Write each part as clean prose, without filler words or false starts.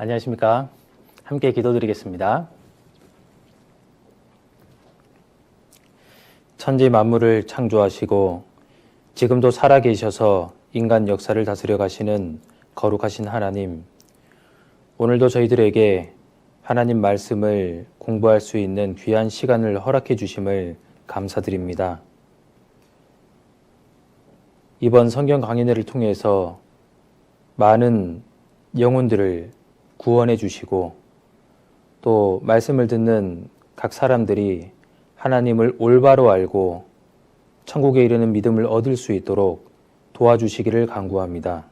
안녕하십니까. 함께 기도드리겠습니다. 천지 만물을 창조하시고 지금도 살아계셔서 인간 역사를 다스려 가시는 거룩하신 하나님, 오늘도 저희들에게 하나님 말씀을 공부할 수 있는 귀한 시간을 허락해 주심을 감사드립니다. 이번 성경 강의회를 통해서 많은 영혼들을 구원해 주시고 또 말씀을 듣는 각 사람들이 하나님을 올바로 알고 천국에 이르는 믿음을 얻을 수 있도록 도와주시기를 간구합니다.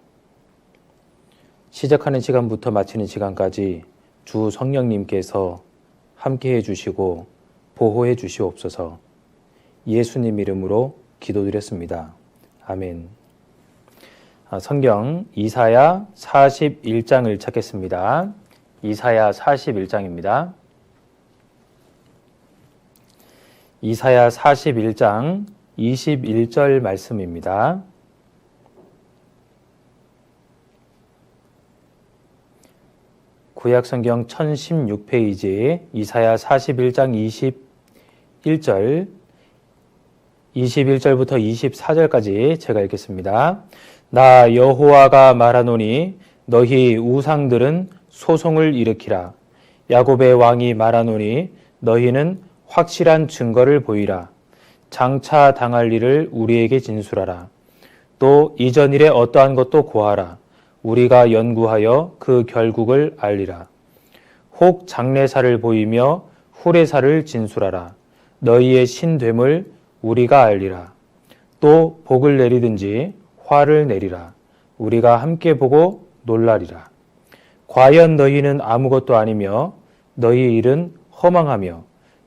시작하는 시간부터 마치는 시간까지 주 성령님께서 함께해 주시고 보호해 주시옵소서. 예수님 이름으로 기도드렸습니다. 아멘. 성경 이사야 41장을 찾겠습니다. 이사야 41장입니다. 이사야 41장 21절 말씀입니다. 구약성경 1016페이지 이사야 41장 21절부터 24절까지 제가 읽겠습니다. 나 여호와가 말하노니 너희 우상들은 소송을 일으키라. 야곱의 왕이 말하노니 너희는 확실한 증거를 보이라. 장차 당할 일을 우리에게 진술하라. 또 이전 일에 어떠한 것도 고하라. 우리가 연구하여 그 결국을 알리라. 혹 장래사를 보이며 후래사를 진술하라. 너희의 신됨을 우리가 알리라. 또 복을 내리든지 화를 내리라. 우리가 함께 보고 놀라리라. 과연 너희는 아무것도 아니며 너희 일은 허망하며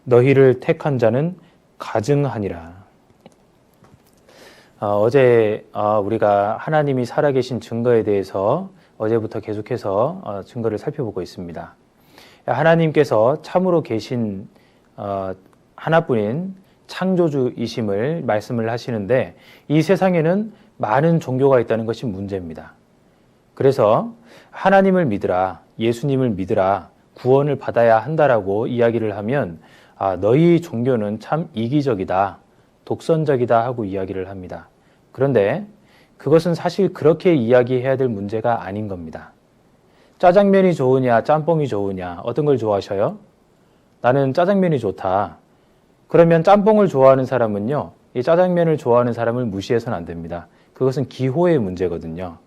너희를 택한 자는 가증하니라. 어제 우리가 하나님이 살아계신 증거에 대해서 어제부터 계속해서 증거를 살펴보고 있습니다. 하나님께서 참으로 계신 하나뿐인 창조주이심을 말씀을 하시는데 이 세상에는 많은 종교가 있다는 것이 문제입니다. 그래서 하나님을 믿으라, 예수님을 믿으라, 구원을 받아야 한다라고 이야기를 하면 너희 종교는 참 이기적이다, 독선적이다 하고 이야기를 합니다. 그런데 그것은 사실 그렇게 이야기해야 될 문제가 아닌 겁니다. 짜장면이 좋으냐, 짬뽕이 좋으냐, 어떤 걸 좋아하셔요? 나는 짜장면이 좋다. 그러면 짬뽕을 좋아하는 사람은요, 이 짜장면을 좋아하는 사람을 무시해서는 안 됩니다. 그것은 기호의 문제거든요.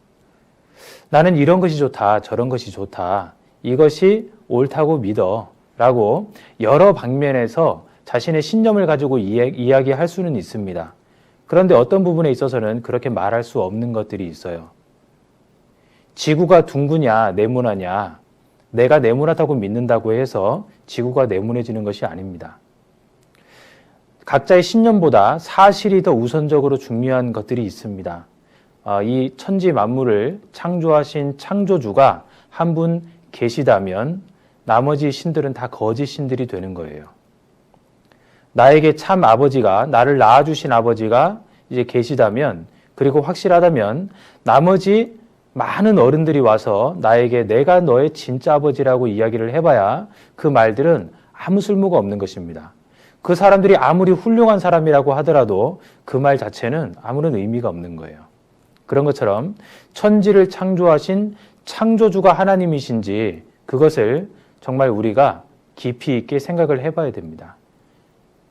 나는 이런 것이 좋다, 저런 것이 좋다, 이것이 옳다고 믿어 라고 여러 방면에서 자신의 신념을 가지고 이야기할 수는 있습니다. 그런데 어떤 부분에 있어서는 그렇게 말할 수 없는 것들이 있어요. 지구가 둥그냐 네모나냐, 내가 네모나다고 믿는다고 해서 지구가 네모내지는 것이 아닙니다. 각자의 신념보다 사실이 더 우선적으로 중요한 것들이 있습니다. 이 천지 만물을 창조하신 창조주가 한 분 계시다면 나머지 신들은 다 거짓 신들이 되는 거예요. 나에게 참 아버지가, 나를 낳아주신 아버지가 이제 계시다면, 그리고 확실하다면 나머지 많은 어른들이 와서 나에게 내가 너의 진짜 아버지라고 이야기를 해봐야 그 말들은 아무 쓸모가 없는 것입니다. 그 사람들이 아무리 훌륭한 사람이라고 하더라도 그 말 자체는 아무런 의미가 없는 거예요. 그런 것처럼 천지를 창조하신 창조주가 하나님이신지 그것을 정말 우리가 깊이 있게 생각을 해봐야 됩니다.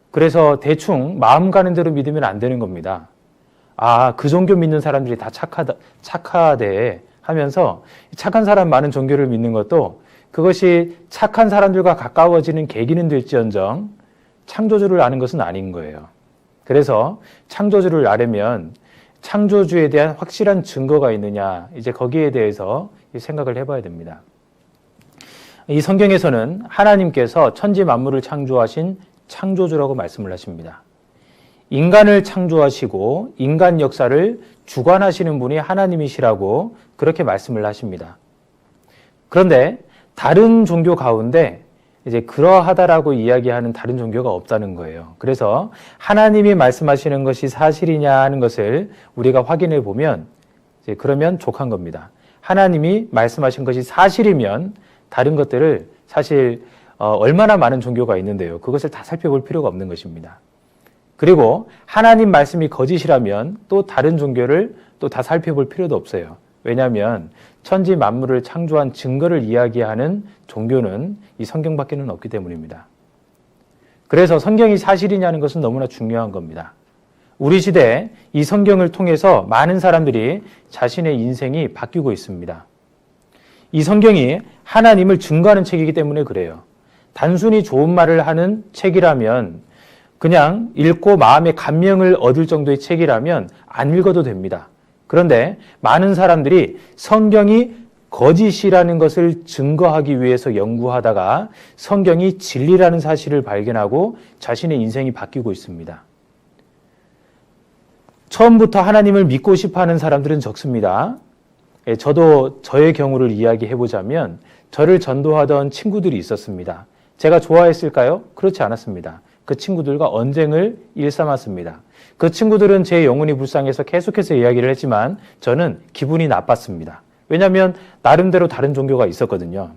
그래서 대충 마음 가는 대로 믿으면 안 되는 겁니다. 그 종교 믿는 사람들이 다 착하대 하면서 착한 사람 많은 종교를 믿는 것도 그것이 착한 사람들과 가까워지는 계기는 될지언정 창조주를 아는 것은 아닌 거예요. 그래서 창조주를 알려면 창조주에 대한 확실한 증거가 있느냐, 이제 거기에 대해서 생각을 해봐야 됩니다. 이 성경에서는 하나님께서 천지 만물을 창조하신 창조주라고 말씀을 하십니다. 인간을 창조하시고 인간 역사를 주관하시는 분이 하나님이시라고 그렇게 말씀을 하십니다. 그런데 다른 종교 가운데 이제 그러하다라고 이야기하는 다른 종교가 없다는 거예요. 그래서 하나님이 말씀하시는 것이 사실이냐 하는 것을 우리가 확인해 보면 이제 그러면 족한 겁니다. 하나님이 말씀하신 것이 사실이면 다른 것들을 사실 얼마나 많은 종교가 있는데요. 그것을 다 살펴볼 필요가 없는 것입니다. 그리고 하나님 말씀이 거짓이라면 또 다른 종교를 또 다 살펴볼 필요도 없어요. 왜냐하면 천지 만물을 창조한 증거를 이야기하는 종교는 이 성경밖에는 없기 때문입니다. 그래서 성경이 사실이냐는 것은 너무나 중요한 겁니다. 우리 시대에 이 성경을 통해서 많은 사람들이 자신의 인생이 바뀌고 있습니다. 이 성경이 하나님을 증거하는 책이기 때문에 그래요. 단순히 좋은 말을 하는 책이라면, 그냥 읽고 마음의 감명을 얻을 정도의 책이라면 안 읽어도 됩니다. 그런데 많은 사람들이 성경이 거짓이라는 것을 증거하기 위해서 연구하다가 성경이 진리라는 사실을 발견하고 자신의 인생이 바뀌고 있습니다. 처음부터 하나님을 믿고 싶어 하는 사람들은 적습니다. 저도 저의 경우를 이야기해보자면 저를 전도하던 친구들이 있었습니다. 제가 좋아했을까요? 그렇지 않았습니다. 그 친구들과 언쟁을 일삼았습니다. 그 친구들은 제 영혼이 불쌍해서 계속해서 이야기를 했지만 저는 기분이 나빴습니다. 왜냐하면 나름대로 다른 종교가 있었거든요.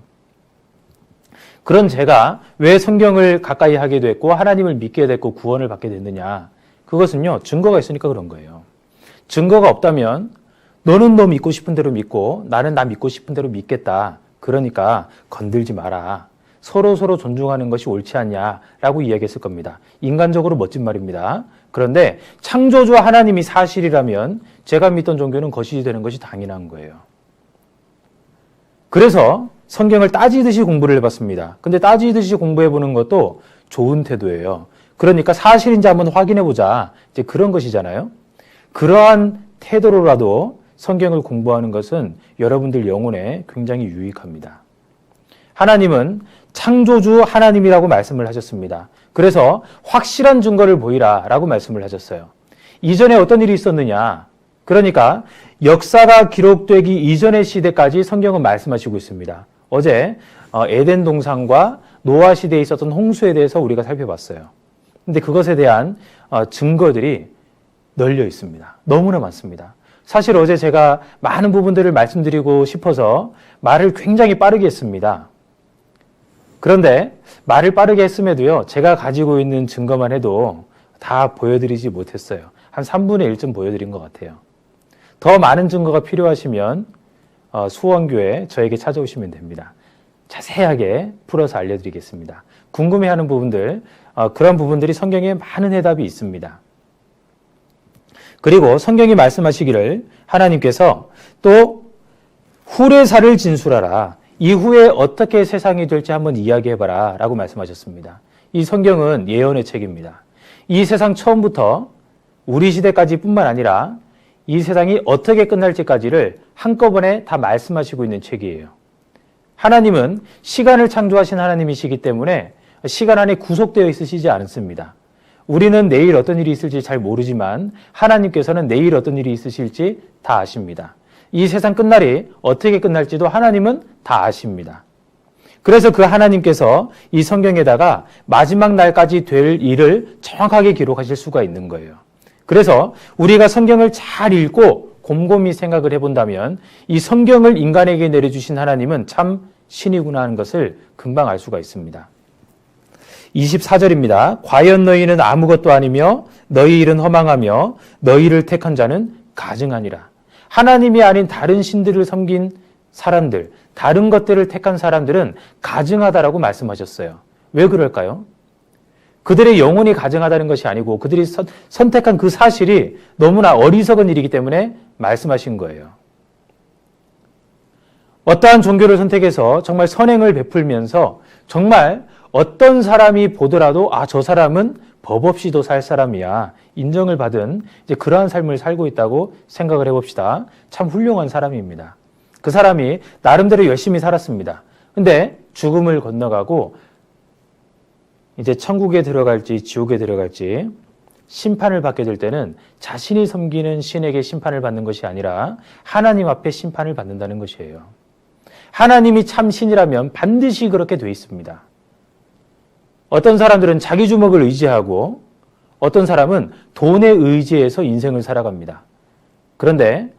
그런 제가 왜 성경을 가까이 하게 됐고 하나님을 믿게 됐고 구원을 받게 됐느냐. 그것은요, 증거가 있으니까 그런 거예요. 증거가 없다면 너는 너 믿고 싶은 대로 믿고 나는 나 믿고 싶은 대로 믿겠다. 그러니까 건들지 마라. 서로 존중하는 것이 옳지 않냐라고 이야기했을 겁니다. 인간적으로 멋진 말입니다. 그런데 창조주 하나님이 사실이라면 제가 믿던 종교는 거짓이 되는 것이 당연한 거예요. 그래서 성경을 따지듯이 공부를 해봤습니다. 근데 따지듯이 공부해보는 것도 좋은 태도예요. 그러니까 사실인지 한번 확인해보자. 이제 그런 것이잖아요. 그러한 태도로라도 성경을 공부하는 것은 여러분들 영혼에 굉장히 유익합니다. 하나님은 창조주 하나님이라고 말씀을 하셨습니다. 그래서 확실한 증거를 보이라 라고 말씀을 하셨어요. 이전에 어떤 일이 있었느냐? 그러니까 역사가 기록되기 이전의 시대까지 성경은 말씀하시고 있습니다. 어제 에덴 동산과 노아 시대에 있었던 홍수에 대해서 우리가 살펴봤어요. 근데 그것에 대한 증거들이 널려 있습니다. 너무나 많습니다. 사실 어제 제가 많은 부분들을 말씀드리고 싶어서 말을 굉장히 빠르게 했습니다. 그런데 말을 빠르게 했음에도요, 제가 가지고 있는 증거만 해도 다 보여드리지 못했어요. 한 3분의 1쯤 보여드린 것 같아요. 더 많은 증거가 필요하시면 수원교회 저에게 찾아오시면 됩니다. 자세하게 풀어서 알려드리겠습니다. 궁금해하는 부분들, 그런 부분들이 성경에 많은 해답이 있습니다. 그리고 성경이 말씀하시기를 하나님께서 또 후레사를 진술하라. 이후에 어떻게 세상이 될지 한번 이야기해봐라 라고 말씀하셨습니다. 이 성경은 예언의 책입니다. 이 세상 처음부터 우리 시대까지 뿐만 아니라 이 세상이 어떻게 끝날지까지를 한꺼번에 다 말씀하시고 있는 책이에요. 하나님은 시간을 창조하신 하나님이시기 때문에 시간 안에 구속되어 있으시지 않습니다. 우리는 내일 어떤 일이 있을지 잘 모르지만 하나님께서는 내일 어떤 일이 있으실지 다 아십니다. 이 세상 끝날이 어떻게 끝날지도 하나님은 다 아십니다. 그래서 그 하나님께서 이 성경에다가 마지막 날까지 될 일을 정확하게 기록하실 수가 있는 거예요. 그래서 우리가 성경을 잘 읽고 곰곰이 생각을 해본다면 이 성경을 인간에게 내려주신 하나님은 참 신이구나 하는 것을 금방 알 수가 있습니다. 24절입니다. 과연 너희는 아무것도 아니며 너희 일은 허망하며 너희를 택한 자는 가증하니라. 하나님이 아닌 다른 신들을 섬긴 사람들, 다른 것들을 택한 사람들은 가증하다라고 말씀하셨어요. 왜 그럴까요? 그들의 영혼이 가증하다는 것이 아니고 그들이 선택한 그 사실이 너무나 어리석은 일이기 때문에 말씀하신 거예요. 어떠한 종교를 선택해서 정말 선행을 베풀면서 정말 어떤 사람이 보더라도 저 사람은 법 없이도 살 사람이야. 인정을 받은 이제 그러한 삶을 살고 있다고 생각을 해봅시다. 참 훌륭한 사람입니다. 그 사람이 나름대로 열심히 살았습니다. 근데 죽음을 건너가고 이제 천국에 들어갈지 지옥에 들어갈지 심판을 받게 될 때는 자신이 섬기는 신에게 심판을 받는 것이 아니라 하나님 앞에 심판을 받는다는 것이에요. 하나님이 참 신이라면 반드시 그렇게 돼 있습니다. 어떤 사람들은 자기 주먹을 의지하고 어떤 사람은 돈에 의지해서 인생을 살아갑니다. 그런데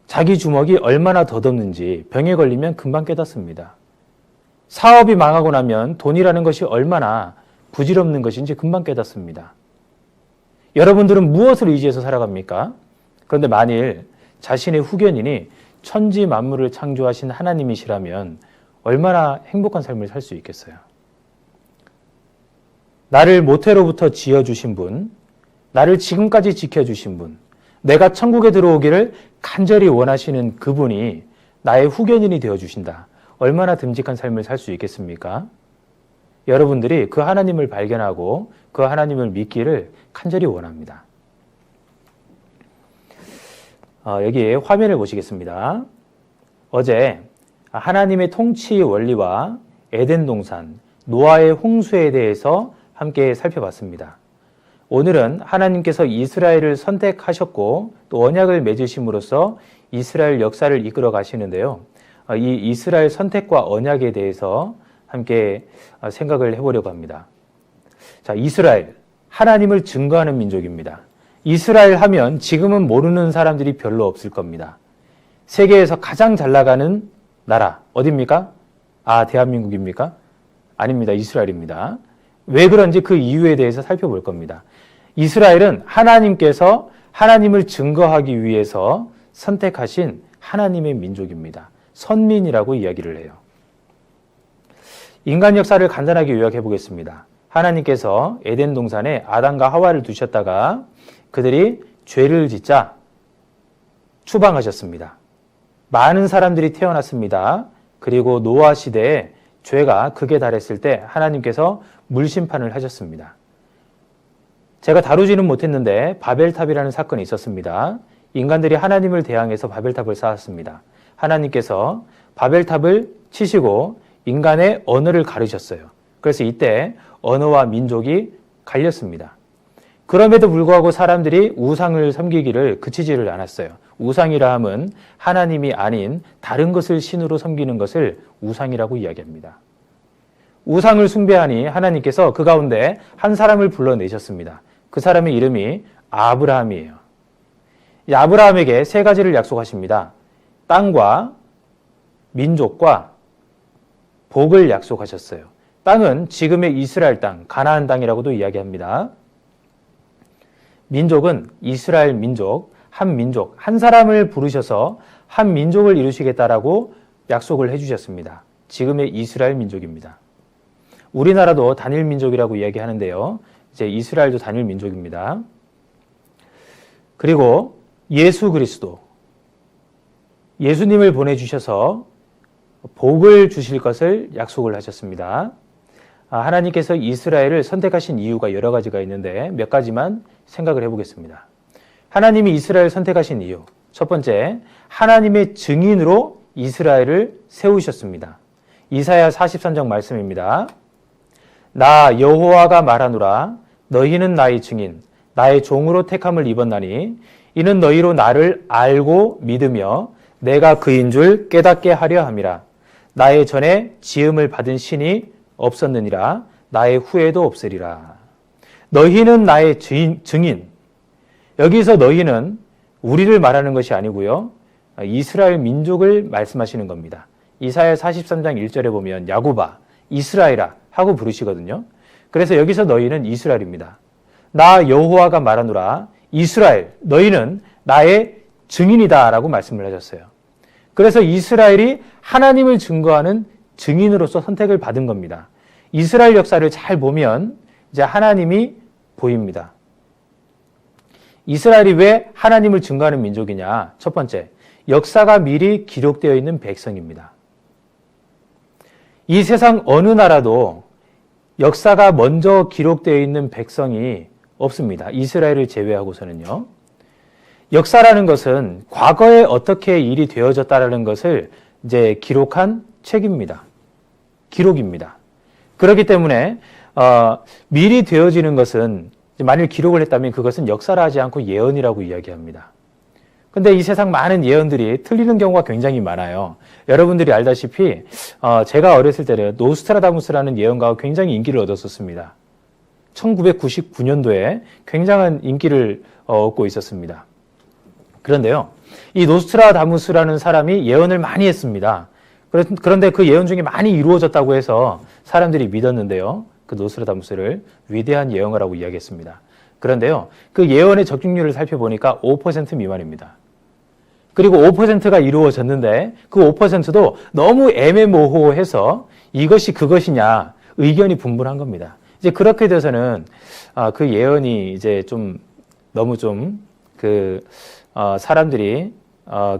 자기 주먹이 얼마나 덧없는지 병에 걸리면 금방 깨닫습니다. 사업이 망하고 나면 돈이라는 것이 얼마나 부질없는 것인지 금방 깨닫습니다. 여러분들은 무엇을 의지해서 살아갑니까? 그런데 만일 자신의 후견인이 천지 만물을 창조하신 하나님이시라면 얼마나 행복한 삶을 살 수 있겠어요? 나를 모태로부터 지어주신 분, 나를 지금까지 지켜주신 분, 내가 천국에 들어오기를 간절히 원하시는 그분이 나의 후견인이 되어주신다. 얼마나 듬직한 삶을 살 수 있겠습니까? 여러분들이 그 하나님을 발견하고 그 하나님을 믿기를 간절히 원합니다. 여기 화면을 보시겠습니다. 어제 하나님의 통치 원리와 에덴 동산, 노아의 홍수에 대해서 함께 살펴봤습니다. 오늘은 하나님께서 이스라엘을 선택하셨고 또 언약을 맺으심으로써 이스라엘 역사를 이끌어 가시는데요. 이 이스라엘 선택과 언약에 대해서 함께 생각을 해보려고 합니다. 자, 이스라엘, 하나님을 증거하는 민족입니다. 이스라엘 하면 지금은 모르는 사람들이 별로 없을 겁니다. 세계에서 가장 잘 나가는 나라, 어디입니까? 대한민국입니까? 아닙니다. 이스라엘입니다. 왜 그런지 그 이유에 대해서 살펴볼 겁니다. 이스라엘은 하나님께서 하나님을 증거하기 위해서 선택하신 하나님의 민족입니다. 선민이라고 이야기를 해요. 인간 역사를 간단하게 요약해 보겠습니다. 하나님께서 에덴 동산에 아담과 하와를 두셨다가 그들이 죄를 짓자 추방하셨습니다. 많은 사람들이 태어났습니다. 그리고 노아 시대에 죄가 극에 달했을 때 하나님께서 물심판을 하셨습니다. 제가 다루지는 못했는데 바벨탑이라는 사건이 있었습니다. 인간들이 하나님을 대항해서 바벨탑을 쌓았습니다. 하나님께서 바벨탑을 치시고 인간의 언어를 가르셨어요. 그래서 이때 언어와 민족이 갈렸습니다. 그럼에도 불구하고 사람들이 우상을 섬기기를 그치지를 않았어요. 우상이라 함은 하나님이 아닌 다른 것을 신으로 섬기는 것을 우상이라고 이야기합니다. 우상을 숭배하니 하나님께서 그 가운데 한 사람을 불러내셨습니다. 그 사람의 이름이 아브라함이에요. 이 아브라함에게 세 가지를 약속하십니다. 땅과 민족과 복을 약속하셨어요. 땅은 지금의 이스라엘 땅, 가나안 땅이라고도 이야기합니다. 민족은 이스라엘 민족, 한 사람을 부르셔서 한 민족을 이루시겠다라고 약속을 해주셨습니다. 지금의 이스라엘 민족입니다. 우리나라도 단일 민족이라고 이야기하는데요. 이제 이스라엘도 단일 민족입니다. 그리고 예수 그리스도, 예수님을 보내주셔서 복을 주실 것을 약속을 하셨습니다. 하나님께서 이스라엘을 선택하신 이유가 여러 가지가 있는데 몇 가지만 생각을 해보겠습니다. 하나님이 이스라엘을 선택하신 이유. 첫 번째, 하나님의 증인으로 이스라엘을 세우셨습니다. 이사야 43장 말씀입니다. 나 여호와가 말하노라 너희는 나의 증인 나의 종으로 택함을 입었나니 이는 너희로 나를 알고 믿으며 내가 그인 줄 깨닫게 하려 함이라. 나의 전에 지음을 받은 신이 없었느니라 나의 후에도 없으리라. 너희는 나의 증인. 여기서 너희는 우리를 말하는 것이 아니고요. 이스라엘 민족을 말씀하시는 겁니다. 이사야 43장 1절에 보면 야고바, 이스라엘아 하고 부르시거든요. 그래서 여기서 너희는 이스라엘입니다. 나 여호와가 말하노라 이스라엘 너희는 나의 증인이다 라고 말씀을 하셨어요. 그래서 이스라엘이 하나님을 증거하는 증인으로서 선택을 받은 겁니다. 이스라엘 역사를 잘 보면 이제 하나님이 보입니다. 이스라엘이 왜 하나님을 증거하는 민족이냐? 첫 번째, 역사가 미리 기록되어 있는 백성입니다. 이 세상 어느 나라도 역사가 먼저 기록되어 있는 백성이 없습니다. 이스라엘을 제외하고서는요. 역사라는 것은 과거에 어떻게 일이 되어졌다라는 것을 이제 기록한 책입니다. 기록입니다. 그렇기 때문에 미리 되어지는 것은 만일 기록을 했다면 그것은 역사라 하지 않고 예언이라고 이야기합니다. 근데 이 세상 많은 예언들이 틀리는 경우가 굉장히 많아요. 여러분들이 알다시피 제가 어렸을 때는 노스트라다무스라는 예언가가 굉장히 인기를 얻었었습니다. 1999년도에 굉장한 인기를 얻고 있었습니다. 그런데요, 이 노스트라다무스라는 사람이 예언을 많이 했습니다. 그런데 그 예언 중에 많이 이루어졌다고 해서 사람들이 믿었는데요. 그 노스트라다무스를 위대한 예언가라고 이야기했습니다. 그런데요, 그 예언의 적중률을 살펴보니까 5% 미만입니다. 그리고 5%가 이루어졌는데 그 5%도 너무 애매모호해서 이것이 그것이냐 의견이 분분한 겁니다. 이제 그렇게 돼서는 그 예언이 이제 좀 너무 좀 사람들이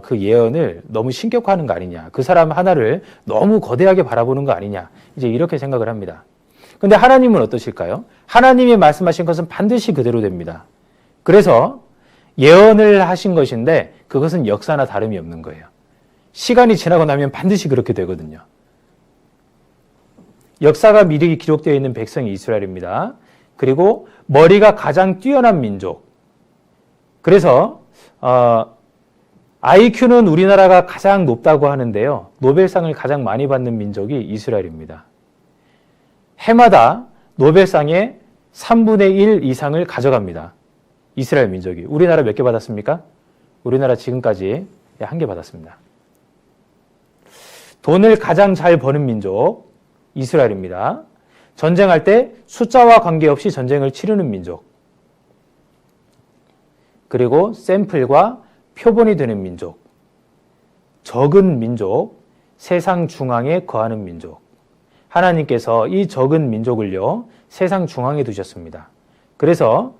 그 예언을 너무 신격화하는 거 아니냐, 그 사람 하나를 너무 거대하게 바라보는 거 아니냐, 이제 이렇게 생각을 합니다. 근데 하나님은 어떠실까요? 하나님이 말씀하신 것은 반드시 그대로 됩니다. 그래서 예언을 하신 것인데 그것은 역사나 다름이 없는 거예요. 시간이 지나고 나면 반드시 그렇게 되거든요. 역사가 미리 기록되어 있는 백성이 이스라엘입니다. 그리고 머리가 가장 뛰어난 민족. 그래서 IQ는 우리나라가 가장 높다고 하는데요. 노벨상을 가장 많이 받는 민족이 이스라엘입니다. 해마다 노벨상의 3분의 1 이상을 가져갑니다. 이스라엘 민족이. 우리나라 몇 개 받았습니까? 우리나라 지금까지 1개 받았습니다. 돈을 가장 잘 버는 민족 이스라엘입니다. 전쟁할 때 숫자와 관계없이 전쟁을 치르는 민족. 그리고 샘플과 표본이 되는 민족. 적은 민족, 세상 중앙에 거하는 민족. 하나님께서 이 적은 민족을요, 세상 중앙에 두셨습니다. 그래서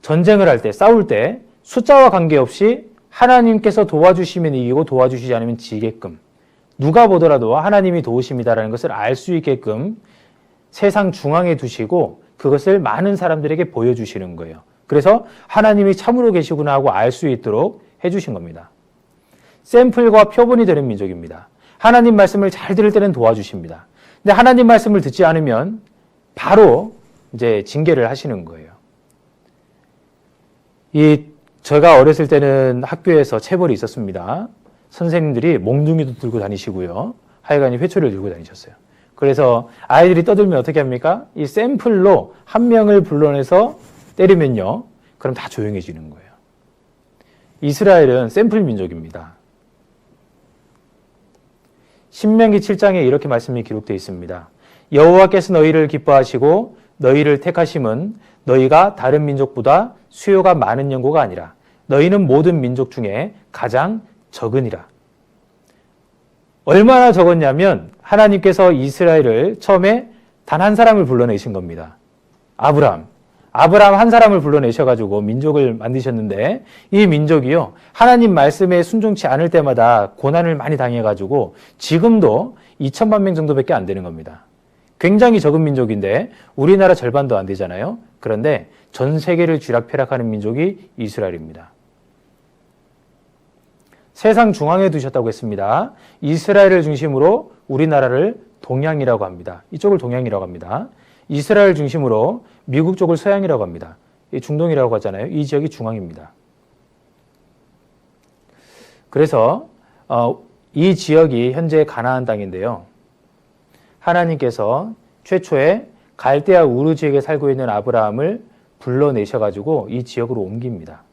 전쟁을 할 때, 싸울 때 숫자와 관계없이 하나님께서 도와주시면 이기고 도와주시지 않으면 지게끔, 누가 보더라도 하나님이 도우심이다라는 것을 알 수 있게끔 세상 중앙에 두시고 그것을 많은 사람들에게 보여주시는 거예요. 그래서 하나님이 참으로 계시구나 하고 알 수 있도록 해주신 겁니다. 샘플과 표본이 되는 민족입니다. 하나님 말씀을 잘 들을 때는 도와주십니다. 근데 하나님 말씀을 듣지 않으면 바로 이제 징계를 하시는 거예요. 제가 어렸을 때는 학교에서 체벌이 있었습니다. 선생님들이 몽둥이도 들고 다니시고요. 하여간에 회초리를 들고 다니셨어요. 그래서 아이들이 떠들면 어떻게 합니까? 이 샘플로 한 명을 불러내서 때리면요, 그럼 다 조용해지는 거예요. 이스라엘은 샘플 민족입니다. 신명기 7장에 이렇게 말씀이 기록되어 있습니다. 여호와께서 너희를 기뻐하시고 너희를 택하심은 너희가 다른 민족보다 수요가 많은 연고가 아니라 너희는 모든 민족 중에 가장 적으니라. 얼마나 적었냐면 하나님께서 이스라엘을 처음에 단 한 사람을 불러내신 겁니다. 아브라함 한 사람을 불러내셔가지고 민족을 만드셨는데 이 민족이요, 하나님 말씀에 순종치 않을 때마다 고난을 많이 당해가지고 지금도 2천만 명 정도밖에 안 되는 겁니다. 굉장히 적은 민족인데 우리나라 절반도 안 되잖아요. 그런데 전 세계를 쥐락펴락하는 민족이 이스라엘입니다. 세상 중앙에 두셨다고 했습니다. 이스라엘을 중심으로 우리나라를 동양이라고 합니다. 이쪽을 동양이라고 합니다. 이스라엘 중심으로 미국 쪽을 서양이라고 합니다. 중동이라고 하잖아요. 이 지역이 중앙입니다. 그래서 이 지역이 현재 가나안 땅인데요. 하나님께서 최초에 갈대아 우르 지역에 살고 있는 아브라함을 불러내셔가지고 이 지역으로 옮깁니다.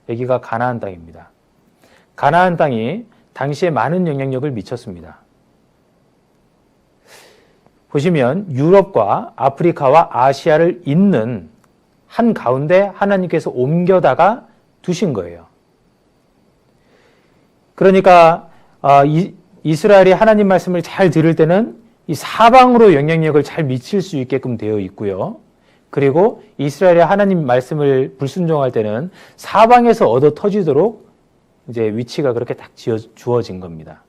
여기가 가나안 땅입니다. 가나안 땅이 당시에 많은 영향력을 미쳤습니다. 보시면 유럽과 아프리카와 아시아를 잇는 한 가운데 하나님께서 옮겨다가 두신 거예요. 그러니까 이스라엘이 하나님 말씀을 잘 들을 때는 이 사방으로 영향력을 잘 미칠 수 있게끔 되어 있고요. 그리고 이스라엘이 하나님 말씀을 불순종할 때는 사방에서 얻어 터지도록 이제 위치가 그렇게 딱 주어진 겁니다.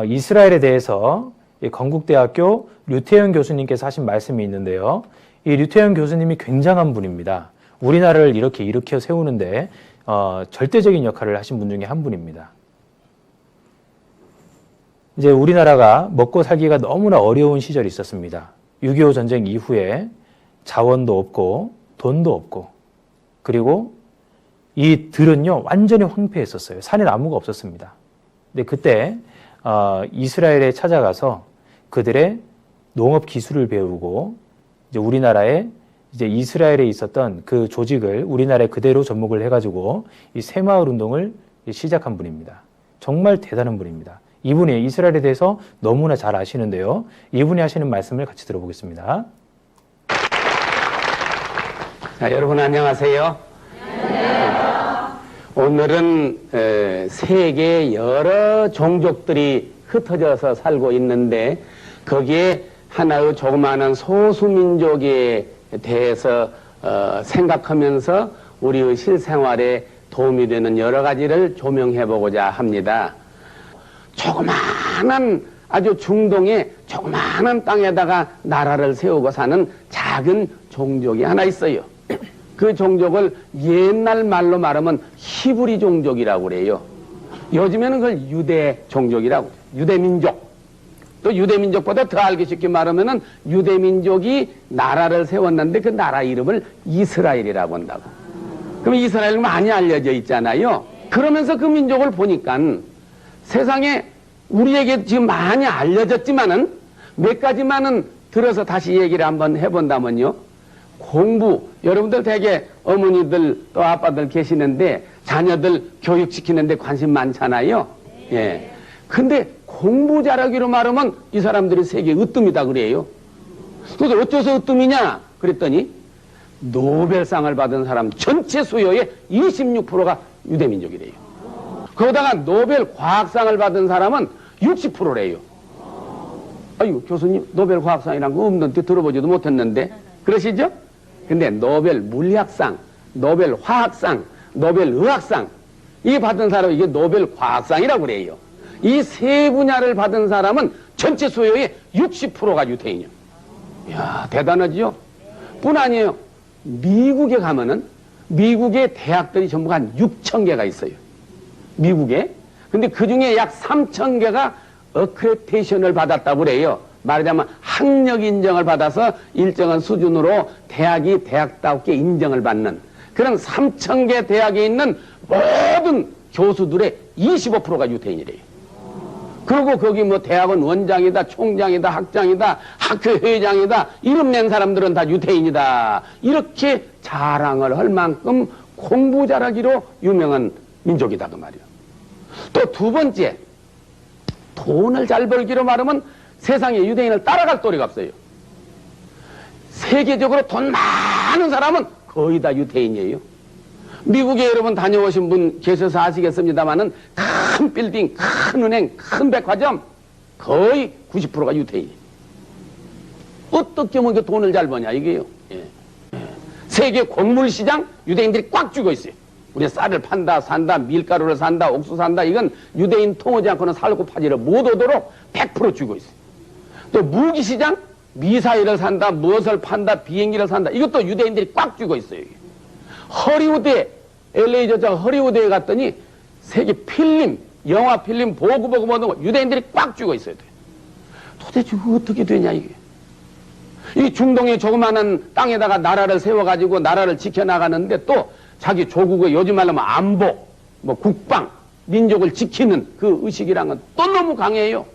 이스라엘에 대해서 건국대학교 류태현 교수님께서 하신 말씀이 있는데요. 이 류태현 교수님이 굉장한 분입니다. 우리나라를 이렇게 일으켜 세우는데 절대적인 역할을 하신 분 중에 한 분입니다. 이제 우리나라가 먹고 살기가 너무나 어려운 시절이 있었습니다. 6.25 전쟁 이후에 자원도 없고 돈도 없고, 그리고 이 들은요 완전히 황폐했었어요. 산에 나무가 없었습니다. 근데 그때 이스라엘에 찾아가서 그들의 농업 기술을 배우고 이제 우리나라에 이제 이스라엘에 있었던 그 조직을 우리나라에 그대로 접목을 해가지고 이 새마을 운동을 시작한 분입니다. 정말 대단한 분입니다. 이분이 이스라엘에 대해서 너무나 잘 아시는데요. 이분이 하시는 말씀을 같이 들어보겠습니다. 자, 여러분 안녕하세요. 오늘은 세계 여러 종족들이 흩어져서 살고 있는데 거기에 하나의 조그마한 소수민족에 대해서 생각하면서 우리의 실생활에 도움이 되는 여러 가지를 조명해보고자 합니다. 조그마한 아주 중동의 조그마한 땅에다가 나라를 세우고 사는 작은 종족이 하나 있어요. 그 종족을 옛날 말로 말하면 히브리 종족이라고 그래요. 요즘에는 그걸 유대 종족이라고, 유대민족. 또 유대민족보다 더 알기 쉽게 말하면은 유대민족이 나라를 세웠는데 그 나라 이름을 이스라엘이라고 한다고. 그럼 이스라엘은 많이 알려져 있잖아요. 그러면서 그 민족을 보니까 세상에 우리에게 지금 많이 알려졌지만은 몇 가지만은 들어서 다시 얘기를 한번 해본다면요. 공부, 여러분들 되게 어머니들 또 아빠들 계시는데 자녀들 교육시키는데 관심 많잖아요. 예. 근데 공부 잘하기로 말하면 이 사람들이 세계 으뜸이다 그래요. 그래서 어째서 으뜸이냐 그랬더니 노벨상을 받은 사람 전체 수요의 26%가 유대민족이래요. 거기다가 노벨 과학상을 받은 사람은 60%래요. 아유, 교수님 노벨 과학상이란 거 없는데 들어보지도 못했는데 그러시죠? 근데 노벨 물리학상, 노벨 화학상, 노벨 의학상 이게 받은 사람이 이게 노벨 과학상이라고 그래요. 이 세 분야를 받은 사람은 전체 수요의 60%가 유태인이요. 이야, 대단하지요? 뿐 아니에요. 미국에 가면은 미국의 대학들이 전부 한 6,000개가 있어요. 미국에. 근데 그 중에 약 3,000개가 어크레디테이션을 받았다고 그래요. 말하자면 학력 인정을 받아서 일정한 수준으로 대학이 대학답게 인정을 받는 그런 3,000개 대학에 있는 모든 교수들의 25%가 유태인이래요. 그리고 거기 뭐 대학원 원장이다, 총장이다, 학장이다, 학회 회장이다, 이름 낸 사람들은 다 유태인이다. 이렇게 자랑을 할 만큼 공부 잘하기로 유명한 민족이다 그 말이에요. 또 두 번째, 돈을 잘 벌기로 말하면 세상에 유대인을 따라갈 도리가 없어요. 세계적으로 돈 많은 사람은 거의 다 유태인이에요. 미국에 여러분 다녀오신 분 계셔서 아시겠습니다만은 큰 빌딩, 큰 은행, 큰 백화점 거의 90%가 유태인이에요. 어떻게 뭐 돈을 잘 버냐 이게요. 예. 세계 곡물 시장 유대인들이 꽉 쥐고 있어요. 우리 쌀을 판다, 산다, 밀가루를 산다, 옥수 산다. 이건 유대인 통하지 않고는 살고 파지를 못 오도록 100% 쥐고 있어요. 또 무기 시장 미사일을 산다, 무엇을 판다, 비행기를 산다. 이것도 유대인들이 꽉 쥐고 있어요. 이게. 허리우드에 LA 저쪽 허리우드에 갔더니 세계 필름, 영화 필름 보고 모든 거 유대인들이 꽉 쥐고 있어야 돼. 도대체 어떻게 되냐 이게. 이 중동의 조그마한 땅에다가 나라를 세워가지고 나라를 지켜나가는데 또 자기 조국의 요즘 말로 하면 안보, 뭐 국방, 민족을 지키는 그 의식이란 건 또 너무 강해요.